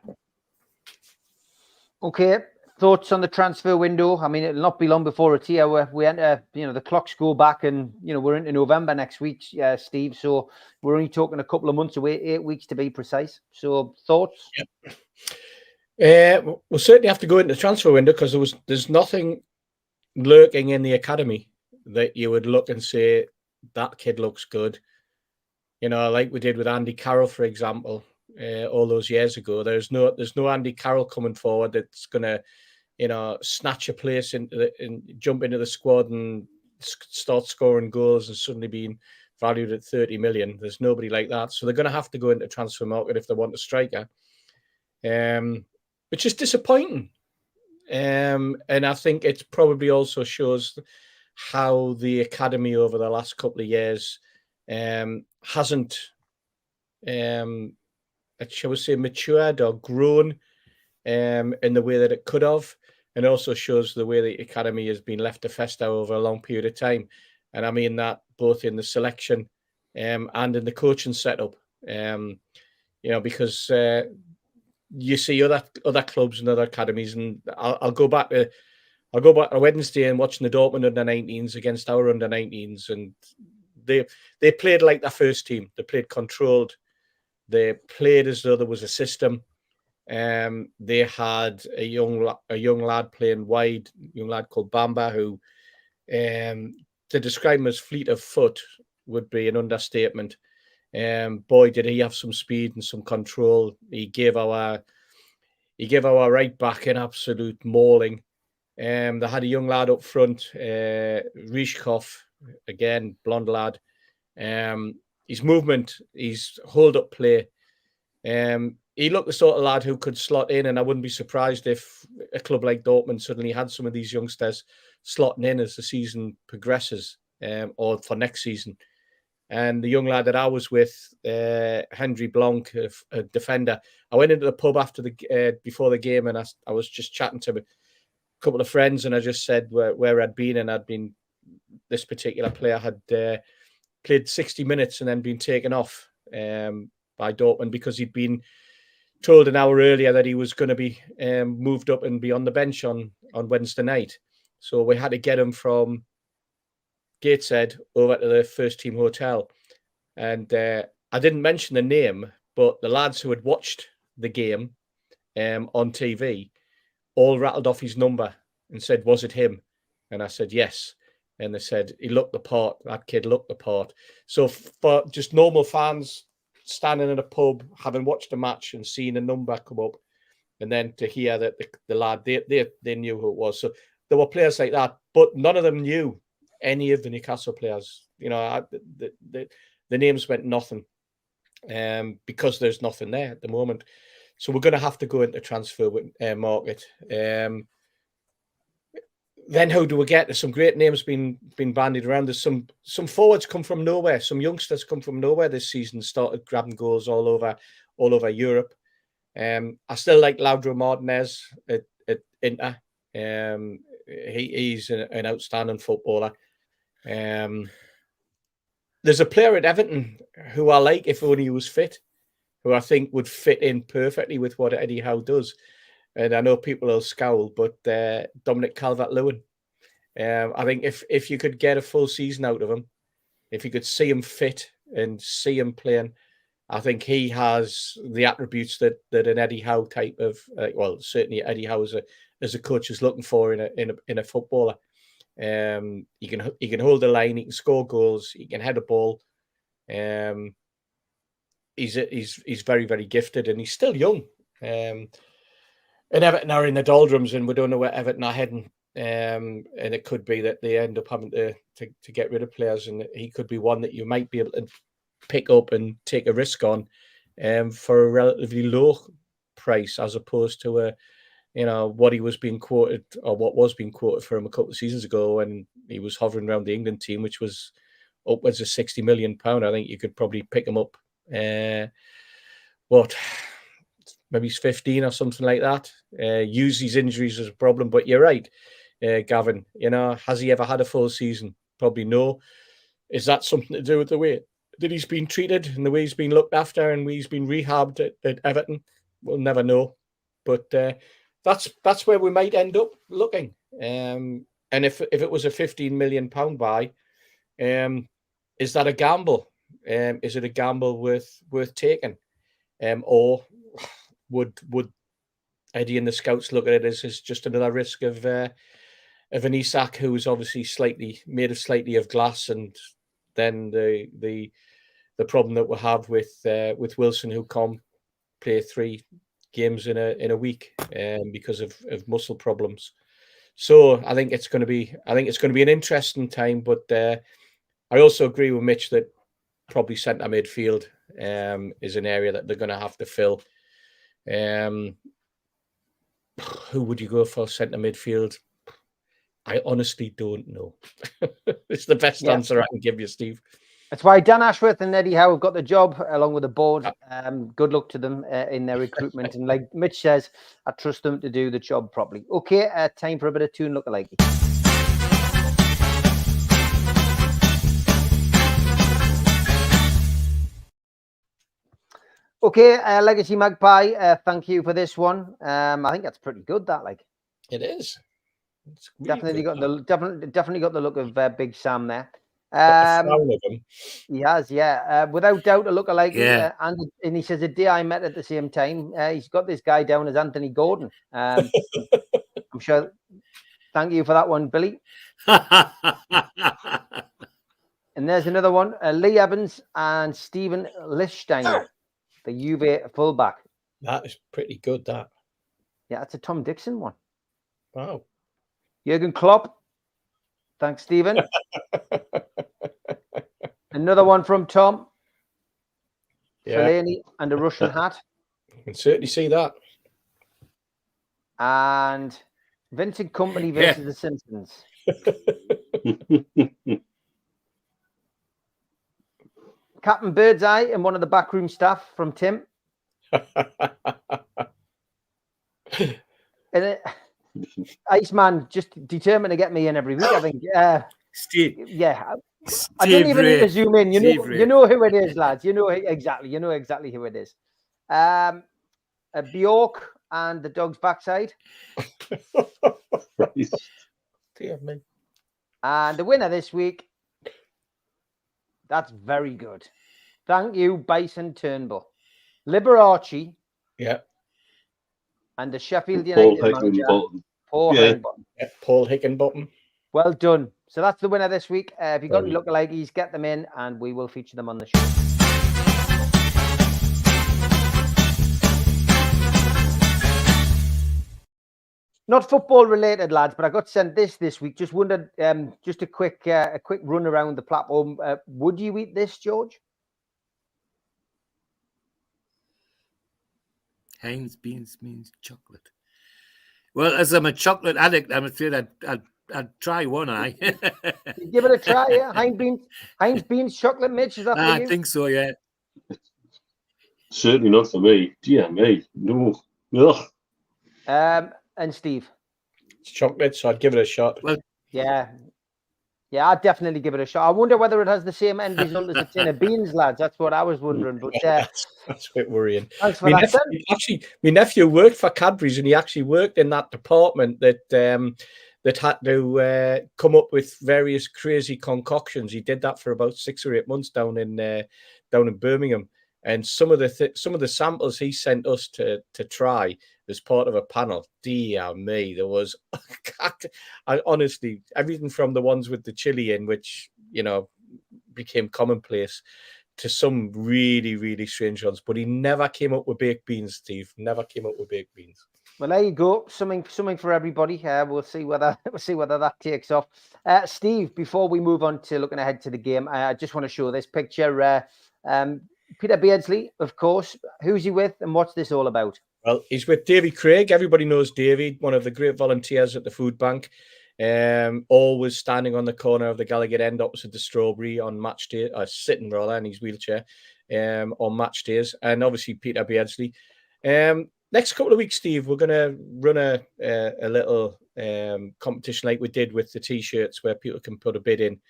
S3: Okay. Thoughts on the transfer window? I mean, it'll not be long before it's here. We enter, the clocks go back and, we're into November next week, Steve. So we're only talking a couple of months away, 8 weeks to be precise. So thoughts?
S4: Yep. We'll certainly have to go into the transfer window because there's nothing lurking in the academy that you would look and say, that kid looks good. Like we did with Andy Carroll, for example, all those years ago. There's no Andy Carroll coming forward that's going to, snatch a place and jump into the squad and start scoring goals and suddenly being valued at 30 million. There's nobody like that. So they're going to have to go into transfer market if they want a striker, which is disappointing. And I think it probably also shows how the academy over the last couple of years hasn't, shall we say, matured or grown in the way that it could have, and also shows the way the academy has been left to fester over a long period of time. And I mean that both in the selection and in the coaching setup, because you see other clubs and other academies, and I'll go back to Wednesday and watching the Dortmund under-19s against our under-19s, and they played like their first team. They played controlled. They played as though there was a system. They had a young lad playing wide, young lad called Bamba, who to describe him as fleet of foot would be an understatement. Boy, did he have some speed and some control. He gave our right back an absolute mauling. They had a young lad up front, Rishkov, again, blonde lad. His movement, his hold-up play. He looked the sort of lad who could slot in, and I wouldn't be surprised if a club like Dortmund suddenly had some of these youngsters slotting in as the season progresses, or for next season. And the young lad that I was with, Henry Blanc, a defender, I went into the pub after before the game, and I was just chatting to a couple of friends, and I just said where I'd been, and this particular player had played 60 minutes and then been taken off by Dortmund because he'd been told an hour earlier that he was going to be moved up and be on the bench on Wednesday night. So we had to get him from Gateshead over to the first team hotel. And I didn't mention the name, but the lads who had watched the game on TV all rattled off his number and said, was it him? And I said, yes. And they said, he looked the part. That kid looked the part. So for just normal fans standing in a pub, having watched a match and seeing a number come up, and then to hear that the lad, they knew who it was. So there were players like that, but none of them knew any of the Newcastle players. The names meant nothing because there's nothing there at the moment. So we're going to have to go into transfer market. Then how do we get? There's some great names being bandied around. There's some forwards come from nowhere. Some youngsters come from nowhere this season, started grabbing goals all over Europe. I still like Lautaro Martinez at Inter. He's an outstanding footballer. There's a player at Everton who I like if only he was fit, who I think would fit in perfectly with what Eddie Howe does. And I know people will scowl, but Dominic Calvert-Lewin. I think if you could get a full season out of him, if you could see him fit and see him playing, I think he has the attributes that an Eddie Howe type of, certainly Eddie Howe as a coach is looking for in a footballer. He can hold the line, he can score goals, he can head a ball. He's very, very gifted, and he's still young. And Everton are in the doldrums, and we don't know where Everton are heading. And it could be that they end up having to get rid of players, and he could be one that you might be able to pick up and take a risk on for a relatively low price, as opposed to what he was being quoted, or what was being quoted for him a couple of seasons ago when he was hovering around the England team, which was upwards of £60 million. I think you could probably pick him up. Maybe he's 15 or something like that. Use these injuries as a problem, but you're right, Gavin. Has he ever had a full season? Probably no. Is that something to do with the way that he's been treated and the way he's been looked after and the way he's been rehabbed at Everton? We'll never know. But that's where we might end up looking. And if it was a £15 million buy, is that a gamble? Is it a gamble worth taking? Or would Eddie and the scouts look at it as just another risk of an Isak who's obviously made of slightly of glass, and then the problem that we have with Wilson, who can't play 3 games in a week because of muscle problems. So I think it's going to be an interesting time. But I also agree with Mitch that probably centre midfield is an area that they're going to have to fill. Who would you go for centre midfield? I honestly don't know. It's the best answer I can give you, Steve.
S3: That's why Dan Ashworth and Eddie Howe have got the job along with the board. Good luck to them in their recruitment. And like Mitch says, I trust them to do the job properly. Okay, time for a bit of Toon Lookalike. Okay, Legacy Magpie, thank you for this one. I think that's pretty good.
S4: It is. It's
S3: definitely
S4: good,
S3: definitely got the look of Big Sam there. He has, yeah. Without doubt, a lookalike.
S5: Yeah.
S3: And he says a day I met at the same time. He's got this guy down as Anthony Gordon. I'm sure. Thank you for that one, Billy. And there's another one, Lee Evans and Stephen Lichtsteiner, the Juve fullback.
S4: That is pretty good, that.
S3: Yeah, it's a Tom Dixon one.
S4: Wow.
S3: Jurgen Klopp. Thanks, Stephen. Another one from Tom.
S4: Yeah.
S3: Fellaini and a Russian hat.
S4: You can certainly see that.
S3: And Vincent Kompany versus the Simpsons. Captain Birdseye and one of the backroom staff from Tim. And Iceman just determined to get me in every week, I think.
S5: Steve.
S3: Yeah. I don't even need to zoom in. You know who it is, lads. You know exactly who it is. Bjork and the dog's backside.
S4: Dear me.
S3: And the winner this week. That's very good. Thank you, Bison Turnbull. Liberace.
S4: Yeah.
S3: And the Sheffield United manager, Paul Higginbottom.
S4: Yeah, Paul Higginbottom.
S3: Well done. So that's the winner this week. If you've got any lookalikes, get them in and we will feature them on the show. Not football related, lads, but I got sent this week. Just wondered, just a quick run around the platform. Would you eat this, George?
S5: Heinz beans means chocolate. Well, as I'm a chocolate addict, I'm afraid I'd try one.
S3: Give it a try, yeah. Heinz beans chocolate, Mitch. Is that for you?
S5: I think so, yeah.
S6: Certainly not for me. Dear me, no. Ugh.
S3: And Steve,
S4: it's chocolate, so I'd give it a shot.
S5: Well,
S3: yeah, I'd definitely give it a shot. I wonder whether it has the same end result as a tin of beans, lads. That's what I was wondering. But
S4: that's a bit worrying.
S3: Thanks for that.
S4: My nephew worked for Cadbury's, and he actually worked in that department that had to come up with various crazy concoctions. He did that for about 6 or 8 months down in Birmingham. And some of the samples he sent us to try as part of a panel, dear me, there was honestly everything from the ones with the chili in, which became commonplace, to some really, really strange ones. But he never came up with baked beans, Steve. Never came up with baked beans.
S3: Well, there you go. Something for everybody. We'll see whether that takes off. Steve, before we move on to looking ahead to the game, I just want to show this picture. Peter Beardsley, of course. Who's he with, and what's this all about?
S4: Well, he's with Davy Craig. Everybody knows Davy, one of the great volunteers at the food bank. Always standing on the corner of the Gallagher end opposite the Strawberry on match day, sitting rather in his wheelchair on match days, and obviously Peter Beardsley. Next couple of weeks, Steve, we're going to run a little competition like we did with the T-shirts where people can put a bid in.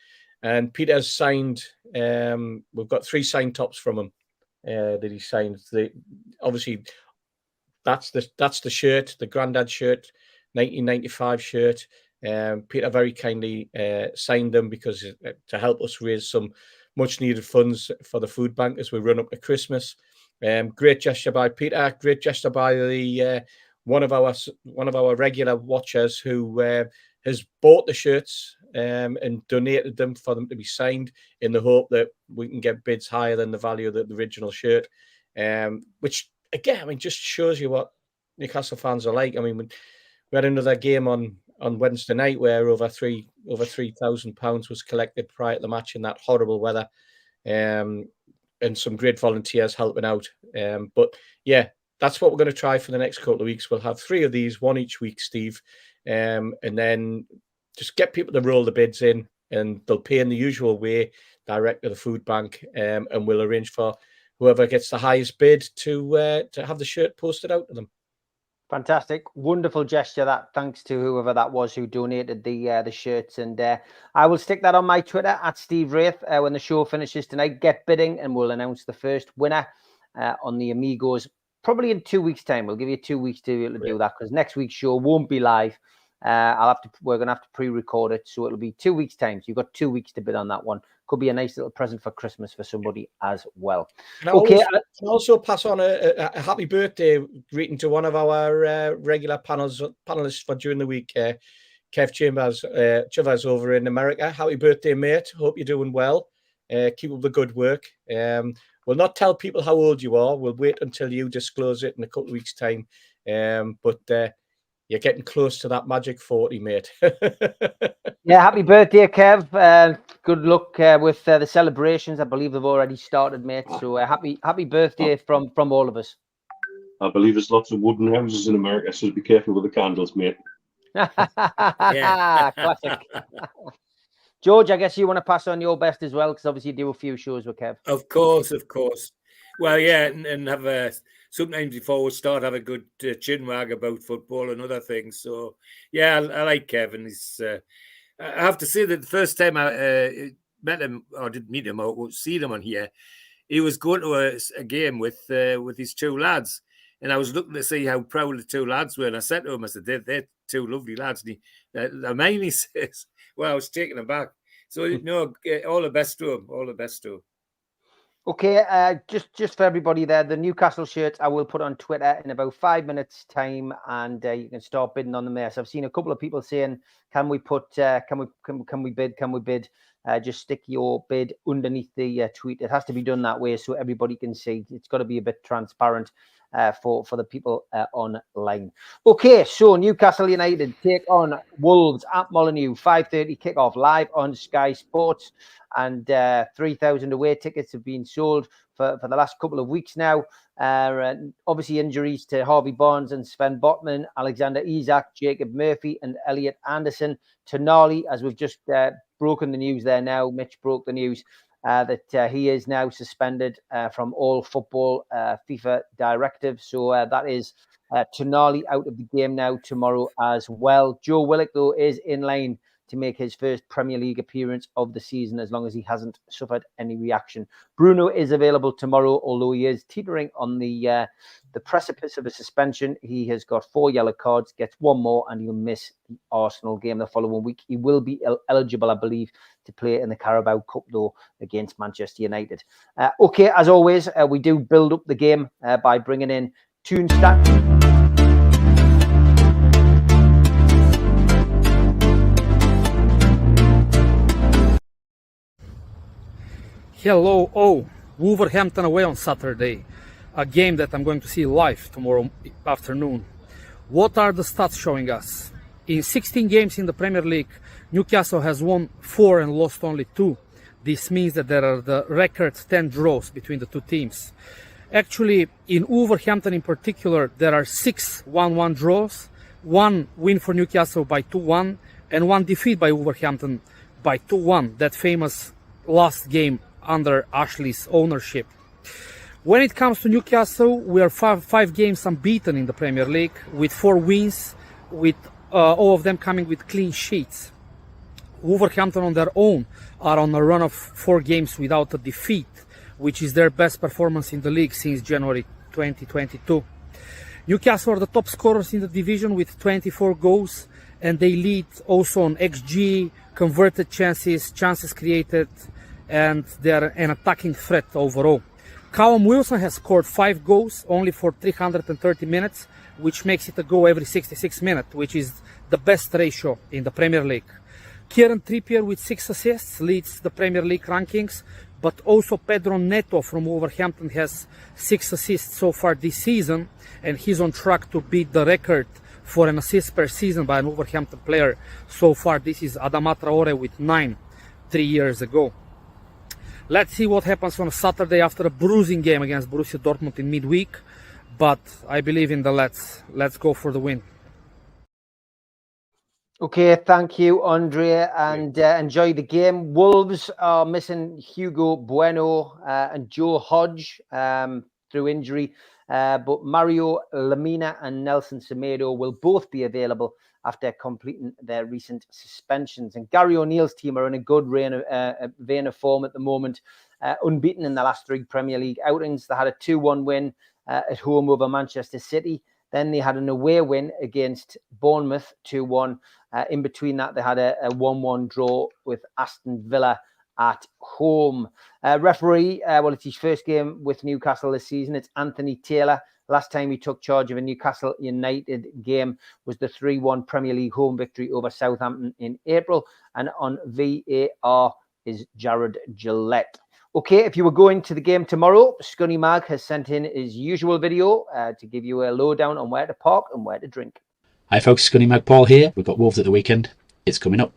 S4: And Peter's signed, we've got 3 signed tops from him that he signed. Obviously, that's the shirt, the Grandad shirt, 1995 shirt. Peter very kindly signed them because to help us raise some much needed funds for the food bank as we run up to Christmas. Great gesture by Peter. Great gesture by the one of our regular watchers who has bought the shirts and donated them for them to be signed in the hope that we can get bids higher than the value of the original shirt. Which again, I mean, just shows you what Newcastle fans are like. I mean, we had another game on Wednesday night where over £3,000 was collected prior to the match in that horrible weather. And some great volunteers helping out. But yeah, that's what we're going to try for the next couple of weeks. We'll have 3 of these, 1 each week, Steve. And then just get people to roll the bids in and they'll pay in the usual way direct to the food bank. And we'll arrange for whoever gets the highest bid to have the shirt posted out to them.
S3: Fantastic, wonderful gesture. That thanks to whoever that was who donated the shirts, and I will stick that on my Twitter at Steve Wraith when the show finishes tonight. Get bidding, and we'll announce the first winner on the Amigos probably in 2 weeks' time. We'll give you 2 weeks to be able to do that because next week's show won't be live. We're gonna have to pre-record it, so it'll be 2 weeks' time. So you've got 2 weeks to bid on that one. Could be a nice little present for Christmas for somebody as well.
S4: Okay. Can also pass on a happy birthday greeting to one of our regular panelists for during the week, Kev Chivers over in America. Happy birthday, mate. Hope you're doing well. Keep up the good work. We'll not tell people how old you are. We'll wait until you disclose it in a couple of weeks' time. But you're getting close to that magic 40, mate.
S3: Yeah, happy birthday, Kev. Good luck with the celebrations. I believe they've already started, mate. So happy birthday from all of us.
S6: I believe there's lots of wooden houses in America, so be careful with the candles, mate.
S3: Classic. George, I guess you want to pass on your best as well, because obviously you do a few shows with Kev.
S5: Of course. Well, yeah, and have a sometimes before we start have a good chin wag about football and other things. So yeah, I like Kevin. He's I have to say that the first time I met him or didn't meet him or see him on here, he was going to a game with his 2 lads, and I was looking to see how proud the 2 lads were. And I said to him, I said, "They're 2 lovely lads." And he says, "Well, I was taken aback." So no, all the best to him. All the best to him.
S3: Okay, just for everybody there, the Newcastle shirts I will put on Twitter in about 5 minutes' time, and you can start bidding on them there. So I've seen a couple of people saying, "Can we put? Can we bid? Can we bid?" Just stick your bid underneath the tweet. It has to be done that way so everybody can see. It's got to be a bit transparent for the people online. Okay, so Newcastle United take on Wolves at Molineux. 5:30 kickoff live on Sky Sports, and 3,000 away tickets have been sold for the last couple of weeks now. Obviously injuries to Harvey Barnes and Sven Botman, Alexander Isak, Jacob Murphy and Elliot Anderson. Tonali, as we've just broken the news there now, Mitch broke the news that he is now suspended from all football FIFA directives. So that is Tonali out of the game now tomorrow as well. Joe Willock, though, is in line to make his first Premier League appearance of the season, as long as he hasn't suffered any reaction. Bruno is available tomorrow, although he is teetering on the precipice of a suspension. He has got 4 yellow cards, gets 1 more, and he'll miss the Arsenal game the following week. He will be eligible, I believe, to play in the Carabao Cup, though, against Manchester United. Okay, as always, we do build up the game by bringing in Toonstat.
S7: Hello, Wolverhampton away on Saturday, a game that I'm going to see live tomorrow afternoon. What are the stats showing us? In 16 games in the Premier League, Newcastle has won 4 and lost only 2. This means that there are the record 10 draws between the two teams. Actually, in Wolverhampton in particular, there are 6 1-1 draws, 1 win for Newcastle by 2-1, and 1 defeat by Wolverhampton by 2-1, that famous last game under Ashley's ownership. When it comes to Newcastle, we are 5 games unbeaten in the Premier League, with 4 wins, with all of them coming with clean sheets. Wolverhampton on their own are on a run of 4 games without a defeat, which is their best performance in the league since January 2022. Newcastle are the top scorers in the division with 24 goals, and they lead also on XG, converted chances, chances created, and they're an attacking threat overall. Callum Wilson has scored 5 goals only for 330 minutes, which makes it a goal every 66 minutes, which is the best ratio in the Premier League. Kieran Trippier with 6 assists leads the Premier League rankings, but also Pedro Neto from Wolverhampton has 6 assists so far this season, and he's on track to beat the record for an assist per season by an Wolverhampton player. So far, this is Adama Traore with 9, 3 years ago. Let's see what happens on a Saturday after a bruising game against Borussia Dortmund in midweek, but I believe in the Let's go for the win.
S3: Okay, thank you, Andrea, and enjoy the game. Wolves are missing Hugo Bueno and Joe Hodge through injury, but Mario Lemina and Nelson Semedo will both be available after completing their recent suspensions. And Gary O'Neill's team are in a good vein of form at the moment, unbeaten in the last 3 Premier League outings. They had a 2-1 win at home over Manchester City. Then they had an away win against Bournemouth, 2-1. In between that, they had a 1-1 draw with Aston Villa at home. Referee, well, it's his first game with Newcastle this season. It's Anthony Taylor. Last time he took charge of a Newcastle United game was the 3-1 Premier League home victory over Southampton in April. And on VAR is Jared Gillette. Okay, if you were going to the game tomorrow, Scunny Mag has sent in his usual video to give you a lowdown on where to park and where to drink.
S8: Hi folks, Scunny Mag Paul here. We've got Wolves at the weekend. It's coming up.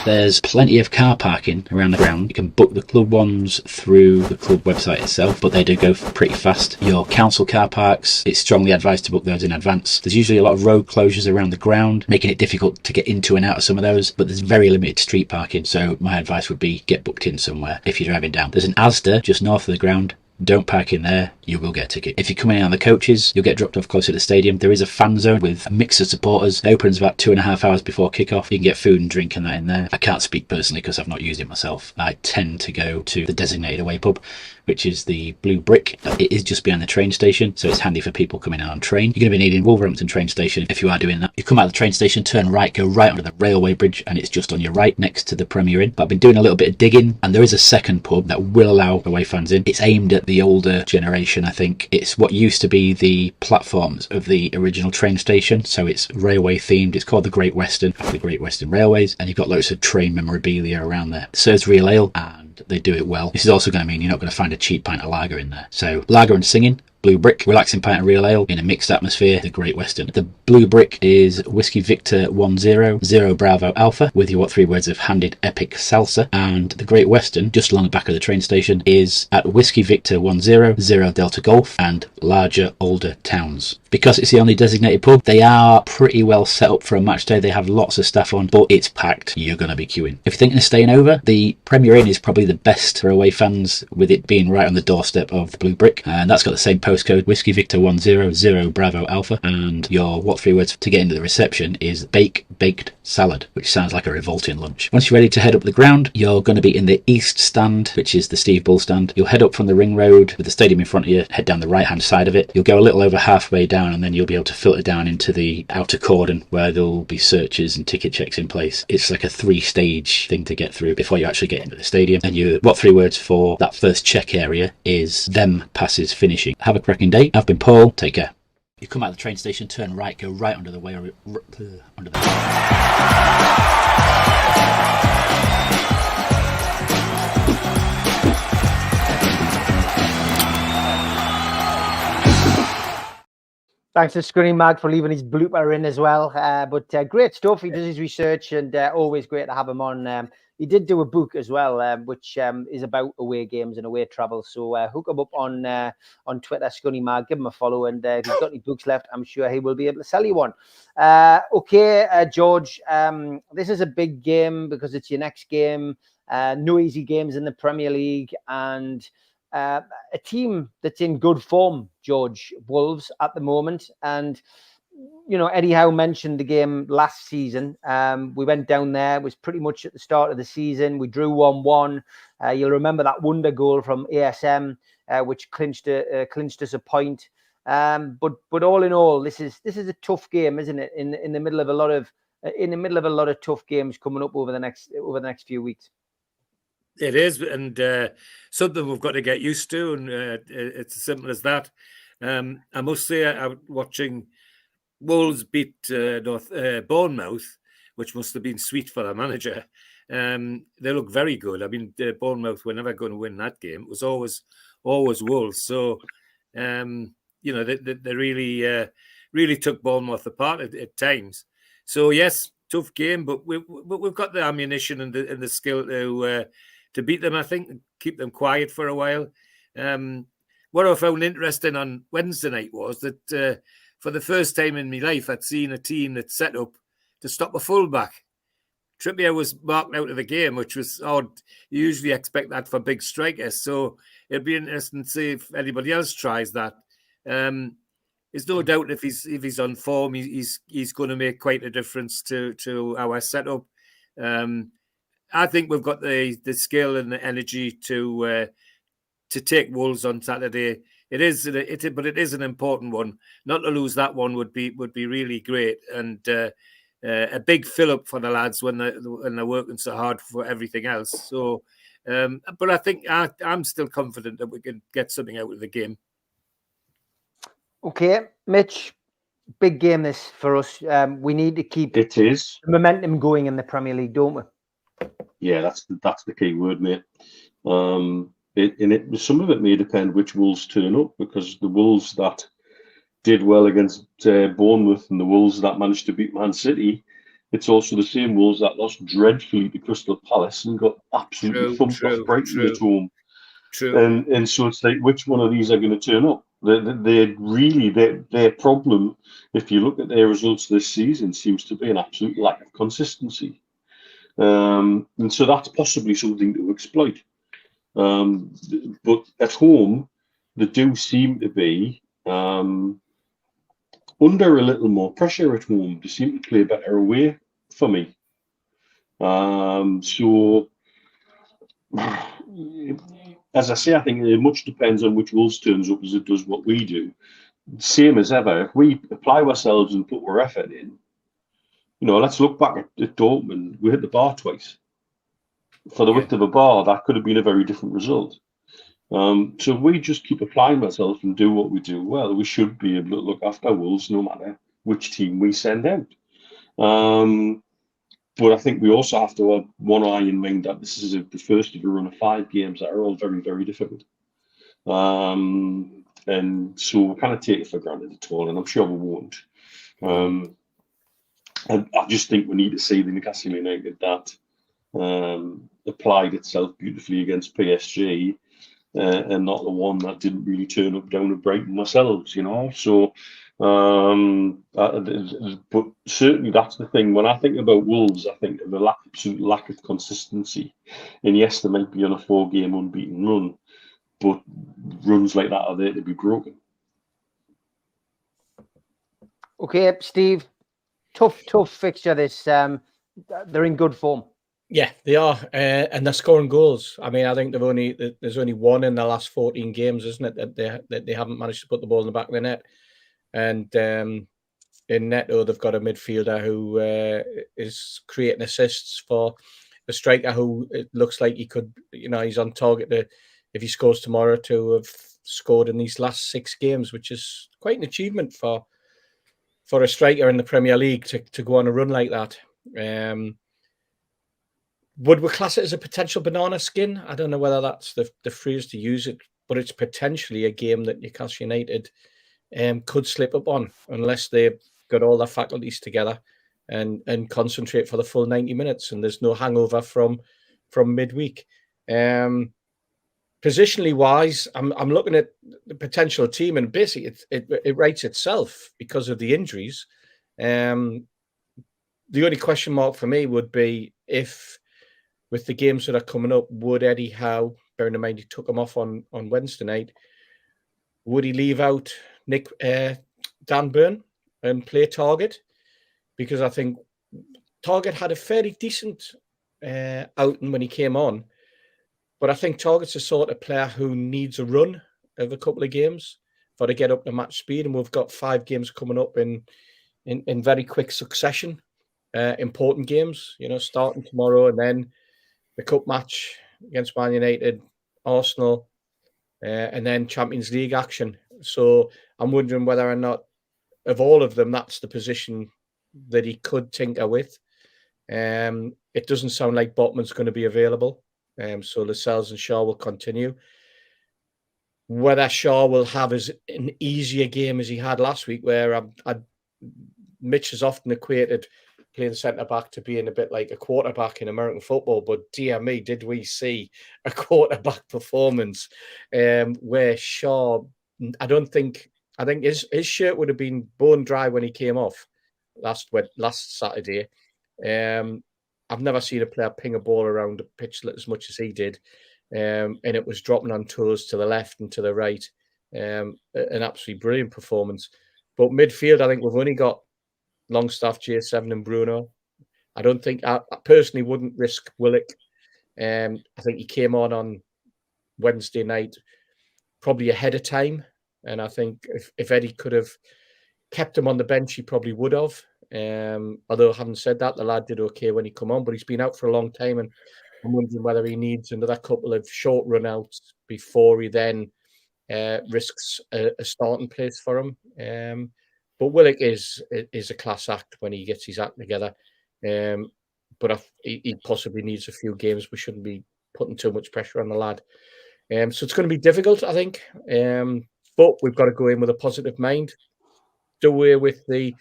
S8: There's plenty of car parking around the ground. You can book the club ones through the club website itself, but they do go pretty fast. Your council car parks, it's strongly advised to book those in advance. There's usually a lot of road closures around the ground, making it difficult to get into and out of some of those, but there's very limited street parking, so my advice would be get booked in somewhere if you're driving down. There's an Asda just north of the ground. Don't park in there, you will get a ticket. If you're coming in on the coaches, you'll get dropped off close to the stadium. There is a fan zone with a mix of supporters. It opens about 2.5 hours before kickoff. You can get food and drink and that in there. I can't speak personally because I've not used it myself. I tend to go to the designated away pub, which is the Blue Brick. It is just behind the train station, so it's handy for people coming in on train. You're going to be needing Wolverhampton train station if you are doing that. You come out of the train station, turn right, go right under the railway bridge, and it's just on your right next to the Premier Inn. But I've been doing a little bit of digging, and there is a second pub that will allow away fans in. It's aimed at the older generation, I think. It's what used to be the platforms of the original train station, so it's railway themed. It's called the Great Western, after the Great Western Railways, and you've got loads of train memorabilia around there. It serves real ale, and they do it well. This is also going to mean you're not going to find a cheap pint of lager in there. So lager and singing, Blue Brick, relaxing pint of real ale in a mixed atmosphere, the Great Western. The Blue Brick is Whiskey Victor 10, 0 Bravo Alpha, with your 3 words of handed epic salsa. And the Great Western, just along the back of the train station, is at Whiskey Victor 10, 0 Delta Golf, and larger, older towns. Because it's the only designated pub, they are pretty well set up for a match day. They have lots of staff on, but it's packed. You're going to be queuing. If you're thinking of staying over, the Premier Inn is probably the best for away fans, with it being right on the doorstep of the Blue Brick. And that's got the same postcode, Whiskey Victor 10, 0 Bravo Alpha. And your 3 words to get into the reception is baked salad, which sounds like a revolting lunch. Once you're ready to head up the ground, you're going to be in the East Stand, which is the Steve Bull stand. You'll head up from the ring road with the stadium in front of you, head down the right hand side of it. You'll go a little over halfway down, and then you'll be able to filter down into the outer cordon where there'll be searches and ticket checks in place. It's like a 3-stage thing to get through before you actually get into the stadium. And your 3 words for that first check area is them passes finishing. Have a cracking day. I've been Paul. Take care. You come out of the train station, turn right, go right under the way under the
S3: Thanks to Scunny Mag for leaving his blooper in as well. But great stuff. He does his research, and always great to have him on. He did do a book as well, which is about away games and away travel. So hook him up on Twitter, Scunny Mag. Give him a follow, and if he's got any books left, I'm sure he will be able to sell you one. Okay, George. This is a big game because it's your next game. No easy games in the Premier League, and a team that's in good form, George, Wolves at the moment. And you know, Eddie Howe mentioned the game last season. We went down there. It was pretty much at the start of the season. We drew 1-1. You'll remember that wonder goal from ASM, which clinched us a point. But all in all, this is a tough game, isn't it? In the middle of a lot of tough games coming up over the next few weeks.
S5: It is, and something we've got to get used to, and it's as simple as that. I must say, I'm watching Wolves beat Bournemouth, which must have been sweet for the manager. They look very good. I mean, Bournemouth were never going to win that game. It was always Wolves. So, you know, they really took Bournemouth apart at times. So yes, tough game, but we've got the ammunition and the skill to beat them, I think, and keep them quiet for a while. What I found interesting on Wednesday night was that for the first time in my life, I'd seen a team that's set up to stop a fullback. Trippier was marked out of the game, which was odd. You usually expect that for big strikers. So it'd be interesting to see if anybody else tries that. There's no doubt if he's on form, he's going to make quite a difference to our setup. I think we've got the skill and the energy to take Wolves on Saturday. It is an important one. Not to lose that one would be really great, and a big fill up for the lads when they're working so hard for everything else. So, but I think I'm still confident that we can get something out of the game.
S3: Okay, Mitch, big game this for us. We need to keep the momentum going in the Premier League, don't we?
S6: Yeah, that's the key word, mate. Some of it may depend which Wolves turn up, because the Wolves that did well against Bournemouth and the Wolves that managed to beat Man City, it's also the same Wolves that lost dreadfully to Crystal Palace and got absolutely thumped off Brighton at home.
S5: True.
S6: And so it's like, which one of these are going to turn up? Their problem, if you look at their results this season, seems to be an absolute lack of consistency. And so that's possibly something to exploit. But at home, they do seem to be under a little more pressure at home. They seem to play better away for me. So, as I say, I think it much depends on which Wolves turns up as it does what we do. Same as ever, if we apply ourselves and put our effort in, you know, let's look back at Dortmund. We hit the bar twice. For the width of a bar, that could have been a very different result. So if we just keep applying ourselves and do what we do well, we should be able to look after Wolves no matter which team we send out. But I think we also have to have one eye in mind that this is the first of a run of 5 games that are all very, very difficult. And so we kind of take it for granted at all, and I'm sure we won't. I just think we need to see the Newcastle United that applied itself beautifully against PSG, and not the one that didn't really turn up down at Brighton ourselves, you know. So, but certainly that's the thing. When I think about Wolves, I think of the absolute lack of consistency. And yes, they might be on a 4-game unbeaten run, but runs like that are there to be broken.
S3: Okay, Steve. Tough fixture this. They're in good form.
S4: Yeah, they are, and they're scoring goals. I mean, I think there's only one in the last 14 games, isn't it, that they haven't managed to put the ball in the back of the net. And in Neto, they've got a midfielder who is creating assists for a striker who it looks like he could, you know, he's on target to, if he scores tomorrow, to have scored in these last 6 games, which is quite an achievement for a striker in the Premier League to go on a run like that. Would we class it as a potential banana skin? I don't know whether that's the phrase to use it, but it's potentially a game that Newcastle United could slip up on unless they've got all their faculties together and concentrate for the full 90 minutes and there's no hangover from midweek. Positionally wise, I'm looking at the potential team, and basically it writes itself because of the injuries. The only question mark for me would be if, with the games that are coming up, would Eddie Howe, bearing in mind he took him off on Wednesday night, would he leave out Dan Burn and play Target? Because I think Target had a fairly decent outing when he came on. But I think Target's the sort of player who needs a run of a couple of games for to get up to match speed. And we've got 5 games coming up in very quick succession. Important games, starting tomorrow, and then the cup match against Man United, Arsenal, and then Champions League action. So I'm wondering whether or not, of all of them, that's the position that he could tinker with. It doesn't sound like Botman's going to be available. So Lascelles and Shaw will continue. Whether Shaw will have an easier game as he had last week, where Mitch has often equated playing centre-back to being a bit like a quarterback in American football, but dear me, did we see a quarterback performance where Shaw, I think his shirt would have been bone dry when he came off last Saturday. I've never seen a player ping a ball around the pitch as much as he did. And it was dropping on toes to the left and to the right. An absolutely brilliant performance. But midfield, I think we've only got Longstaff, J7 and Bruno. I don't think, I personally wouldn't risk Willock. I think he came on Wednesday night probably ahead of time. And I think if Eddie could have kept him on the bench, he probably would have. Although having said that, the lad did okay when he come on, but he's been out for a long time, and I'm wondering whether he needs another couple of short run outs before he then risks a starting place for him. But Willock is a class act when he gets his act together. But he possibly needs a few games. We shouldn't be putting too much pressure on the lad. So it's going to be difficult, I think. But we've got to go in with a positive mind. Do away with any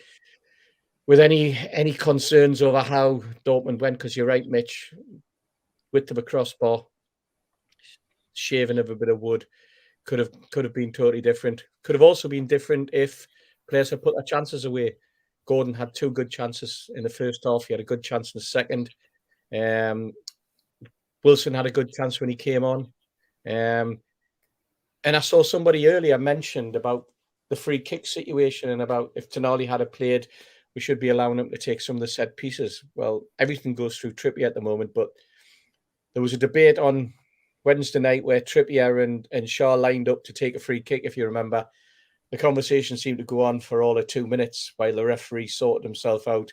S4: concerns over how Dortmund went, because you're right, Mitch. Width of a crossbar, shaving of a bit of wood, could have been totally different. Could have also been different if players had put their chances away. Gordon had 2 good chances in the first half. He had a good chance in the second. Wilson had a good chance when he came on. And I saw somebody earlier mentioned about the free kick situation and about if Tonali had played, we should be allowing him to take some of the set pieces. Well, everything goes through Trippier at the moment, but there was a debate on Wednesday night where Trippier and Shaw lined up to take a free kick, if you remember. The conversation seemed to go on for all of 2 minutes while the referee sorted himself out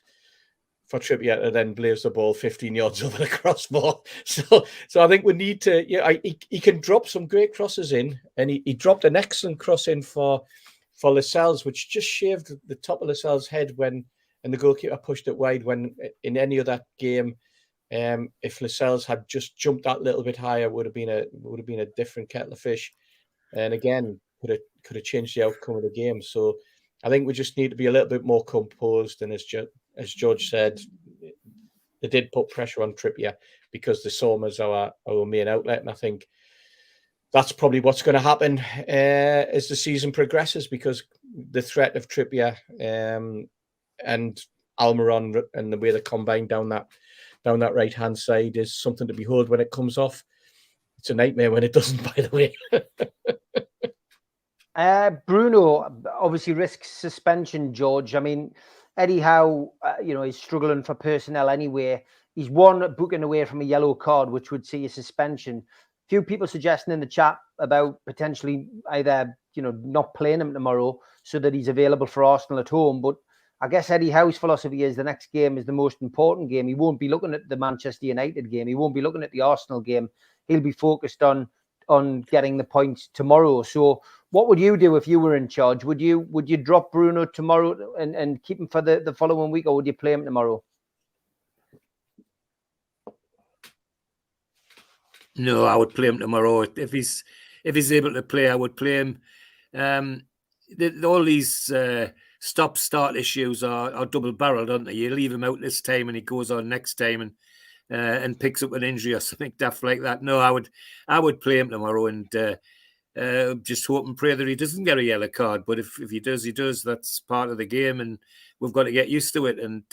S4: for Trippier to then blaze the ball 15 yards over the crossbar. So I think we need to, he can drop some great crosses in, and he dropped an excellent cross in for Lascelles, which just shaved the top of Lascelles' head and the goalkeeper pushed it wide. When in any other game, if Lascelles had just jumped that little bit higher, would have been a different kettle of fish, and again could have changed the outcome of the game. So I think we just need to be a little bit more composed. And as George said, they did put pressure on Trippier because they saw him as our main outlet, and I think that's probably what's going to happen as the season progresses, because the threat of Trippier and Almiron and the way they combine down that right hand side is something to behold when it comes off. It's a nightmare when it doesn't, by the way.
S3: Bruno obviously risks suspension, George. I mean, Eddie Howe, is struggling for personnel anyway. He's one booking away from a yellow card, which would see a suspension. Few people suggesting in the chat about potentially either, not playing him tomorrow so that he's available for Arsenal at home. But I guess Eddie Howe's philosophy is the next game is the most important game. He won't be looking at the Manchester United game. He won't be looking at the Arsenal game. He'll be focused on getting the points tomorrow. So what would you do if you were in charge? Would you drop Bruno tomorrow and keep him for the following week, or would you play him tomorrow?
S5: No, I would play him tomorrow. If he's able to play, I would play him. all these stop-start issues are double-barreled, aren't they? You leave him out this time and he goes on next time and picks up an injury or something daft like that. No, I would play him tomorrow and just hope and pray that he doesn't get a yellow card. But if he does, he does. That's part of the game, and we've got to get used to it. And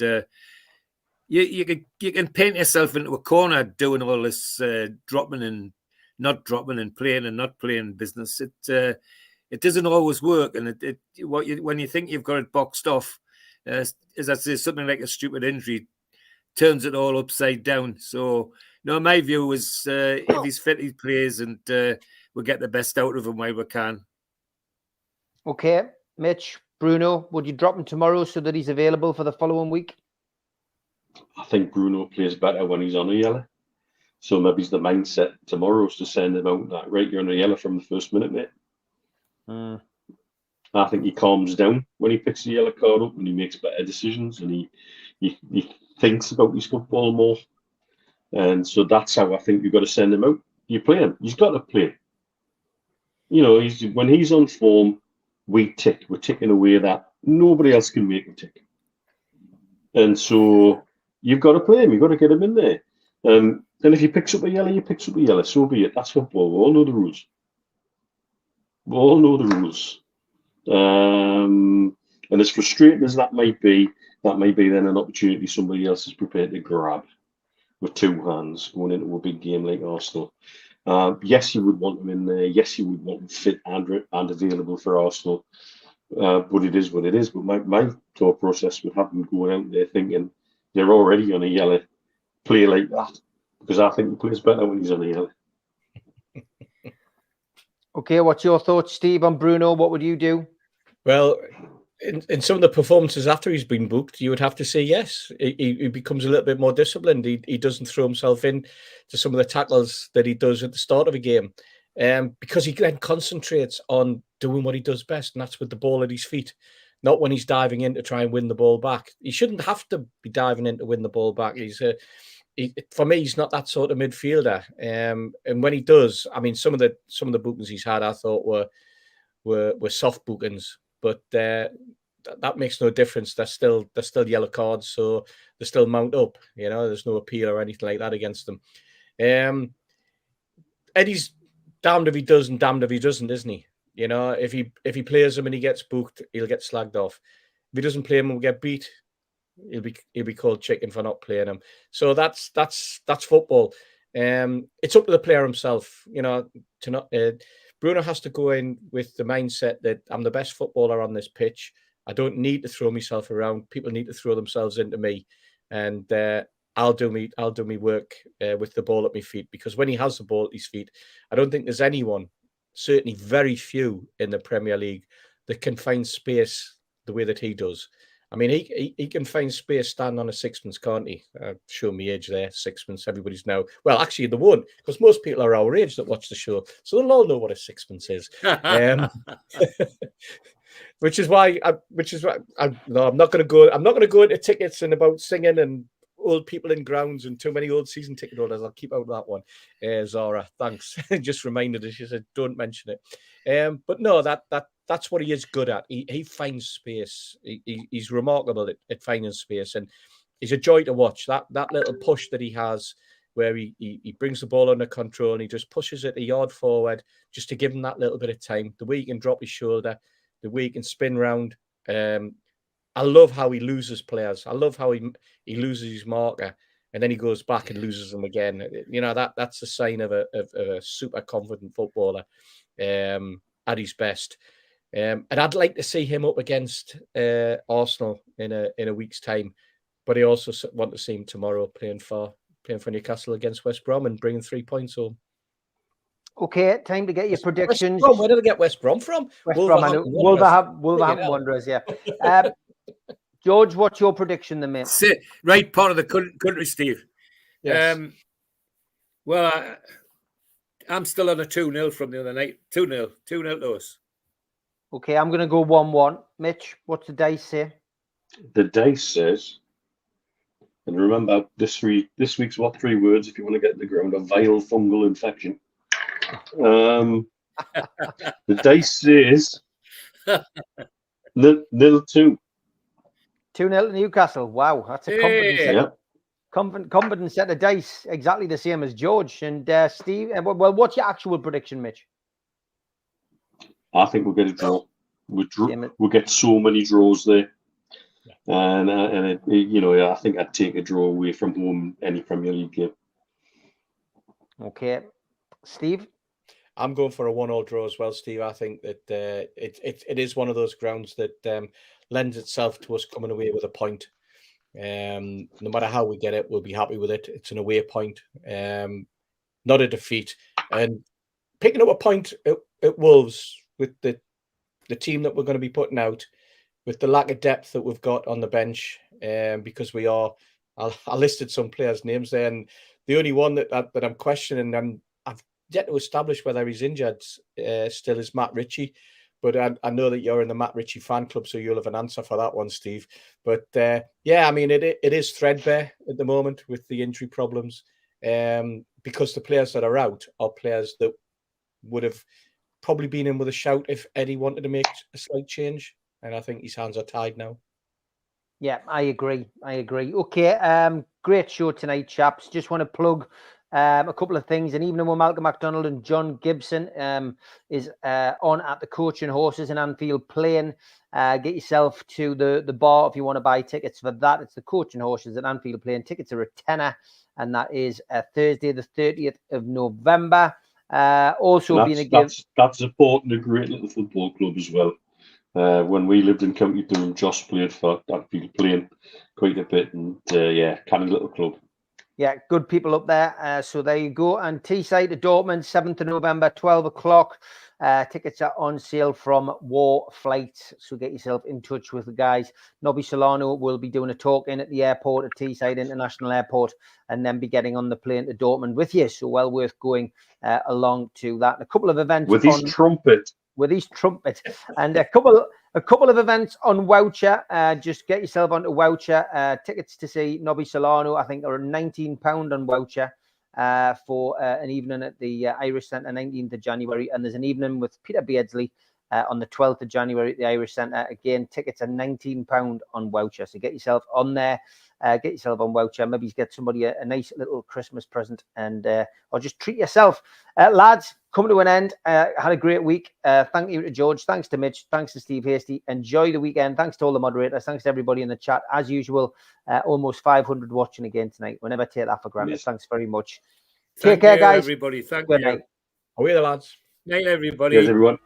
S5: you can paint yourself into a corner doing all this dropping and not dropping and playing and not playing business. It doesn't always work, and when you think you've got it boxed off, as I say, something like a stupid injury turns it all upside down. So, no, my view is if he's fit, he plays, and we'll get the best out of him while we can.
S3: Okay, Mitch, Bruno, would you drop him tomorrow so that he's available for the following week?
S6: I think Bruno plays better when he's on a yellow. So maybe it's the mindset tomorrow is to send him out that, right, you're on a yellow from the first minute, mate. I think he calms down when he picks the yellow card up and he makes better decisions and he thinks about his football more. And so that's how I think you've got to send him out. You play him. He's got to play. You know, when he's on form, we tick. We're ticking away that nobody else can make him tick. And so you've got to play him. You've got to get him in there. And if he picks up a yellow, he picks up a yellow. So be it. That's football. We all know the rules. We all know the rules. And as frustrating as that might be then an opportunity somebody else is prepared to grab with two hands going into a big game like Arsenal. Yes, you would want him in there. Yes, you would want him fit and available for Arsenal. But it is what it is. But my thought process would have him going out there thinking they're already on a yellow, play like that. Because I think he plays better when he's on a yellow. Okay,
S3: what's your thoughts, Steve, on Bruno? What would you do?
S4: Well, in some of the performances after he's been booked, you would have to say yes. He becomes a little bit more disciplined. He doesn't throw himself in to some of the tackles that he does at the start of a game, because he then concentrates on doing what he does best, and that's with the ball at his feet, not when he's diving in to try and win the ball back. He shouldn't have to be diving in to win the ball back. For me, he's not that sort of midfielder. And when he does, I mean, some of the bookings he's had, I thought were soft bookings, but that makes no difference. They're still yellow cards, so they still mount up. You know, there's no appeal or anything like that against them. Eddie's damned if he does and damned if he doesn't, isn't he? You know, if he plays him and he gets booked, he'll get slagged off. If he doesn't play him and we get beat, he'll be called chicken for not playing him. So that's football. It's up to the player himself, you know. Bruno has to go in with the mindset that I'm the best footballer on this pitch. I don't need to throw myself around. People need to throw themselves into me, and I'll do me work with the ball at my feet. Because when he has the ball at his feet, I don't think there's anyone, certainly very few in the Premier League, that can find space the way that he does. I mean, he can find space standing on a sixpence, can't he? Show me age there, sixpence. Everybody's now. Well, actually, they won't, because most people are our age that watch the show, so they'll all know what a sixpence is. Which is why I'm not going to go. I'm not going to go into tickets and about singing and old people in grounds and too many old season ticket holders. I'll keep out that one. Zara, thanks. Just reminded us. She said, don't mention it. But no, that's what he is good at. He finds space. He's remarkable at finding space, and he's a joy to watch. That little push that he has, where he brings the ball under control and he just pushes it a yard forward, just to give him that little bit of time. The way he can drop his shoulder, the way he can spin round. I love how he loses players. I love how he loses his marker and then he goes back and loses them again. You know, that's a sign of a super confident footballer at his best. And I'd like to see him up against Arsenal in a week's time, but I also want to see him tomorrow playing for Newcastle against West Brom and bringing 3 points home.
S3: Okay, time to get your predictions.
S4: Where did I get West Brom from?
S3: Wolverhampton Wanderers, yeah. George, what's your prediction then, mate?
S5: Right part of the country, Steve. Yes. Well, I'm still on a 2-0 from the other night. 2-0 to us.
S3: Okay, I'm going to go 1-1. Mitch, what's the dice say?
S6: The dice says, and remember, this week's what 3 words if you want to get in the ground: a viral fungal infection. The dice says 0-2.
S3: 2-0 to Newcastle. Wow, that's a confident set of dice. Exactly the same as George and Steve. Well, what's your actual prediction, Mitch?
S6: I think we'll get a draw. We'll get so many draws there. And I think I'd take a draw away from home any Premier League game.
S3: Okay. Steve?
S4: I'm going for a 1-1 draw as well, Steve. I think that it is one of those grounds that lends itself to us coming away with a point. No matter how we get it, we'll be happy with it. It's an away point, not a defeat. And picking up a point at Wolves with the team that we're going to be putting out, with the lack of depth that we've got on the bench, because I listed some players' names there, and the only one that I'm questioning, and I've yet to establish whether he's injured still, is Matt Ritchie. But I know that you're in the Matt Ritchie fan club, so you'll have an answer for that one, Steve. But I mean, it is threadbare at the moment with the injury problems, because the players that are out are players that would have probably been in with a shout if Eddie wanted to make a slight change. And I think his hands are tied now.
S3: Yeah, I agree. Okay, great show tonight, chaps. Just want to plug a couple of things. An evening with Malcolm MacDonald and John Gibson is on at the Coach and Horses in Anfield playing. Get yourself to the bar if you want to buy tickets for that. It's the Coach and Horses at Anfield playing. Tickets are a tenner, and that is Thursday, the 30th of November.
S6: That's supporting a great little football club as well. When we lived in County Durham, Josh played for Anfield playing quite a bit, and canny little club.
S3: Yeah, good people up there. So there you go. And Teesside to Dortmund, 7th of November, 12 o'clock. Tickets are on sale from War Flights. So get yourself in touch with the guys. Nobby Solano will be doing a talk in at the airport at Teesside International Airport, and then be getting on the plane to Dortmund with you. So well worth going along to that. A couple of events
S6: with his trumpet.
S3: And a couple of events on Voucher. Just get yourself onto Voucher. Tickets to see Nobby Solano, I think, are £19 on Voucher for an evening at the Irish Centre, 19th of January. And there's an evening with Peter Beardsley on the 12th of January at the Irish Centre. Again, tickets are £19 on Voucher. So get yourself on there. Get yourself on Voucher. Maybe get somebody a nice little Christmas present, and or just treat yourself. Lads, coming to an end. Had a great week. Thank you to George. Thanks to Mitch. Thanks to Steve Hasty. Enjoy the weekend. Thanks to all the moderators. Thanks to everybody in the chat. As usual, almost 500 watching again tonight. We'll never take that for granted. Yes. Thanks very much. Take care, guys.
S5: Everybody. Thank
S3: Good
S5: you.
S3: night.
S4: Away the lads.
S5: Night, everybody.
S6: Cheers, everyone.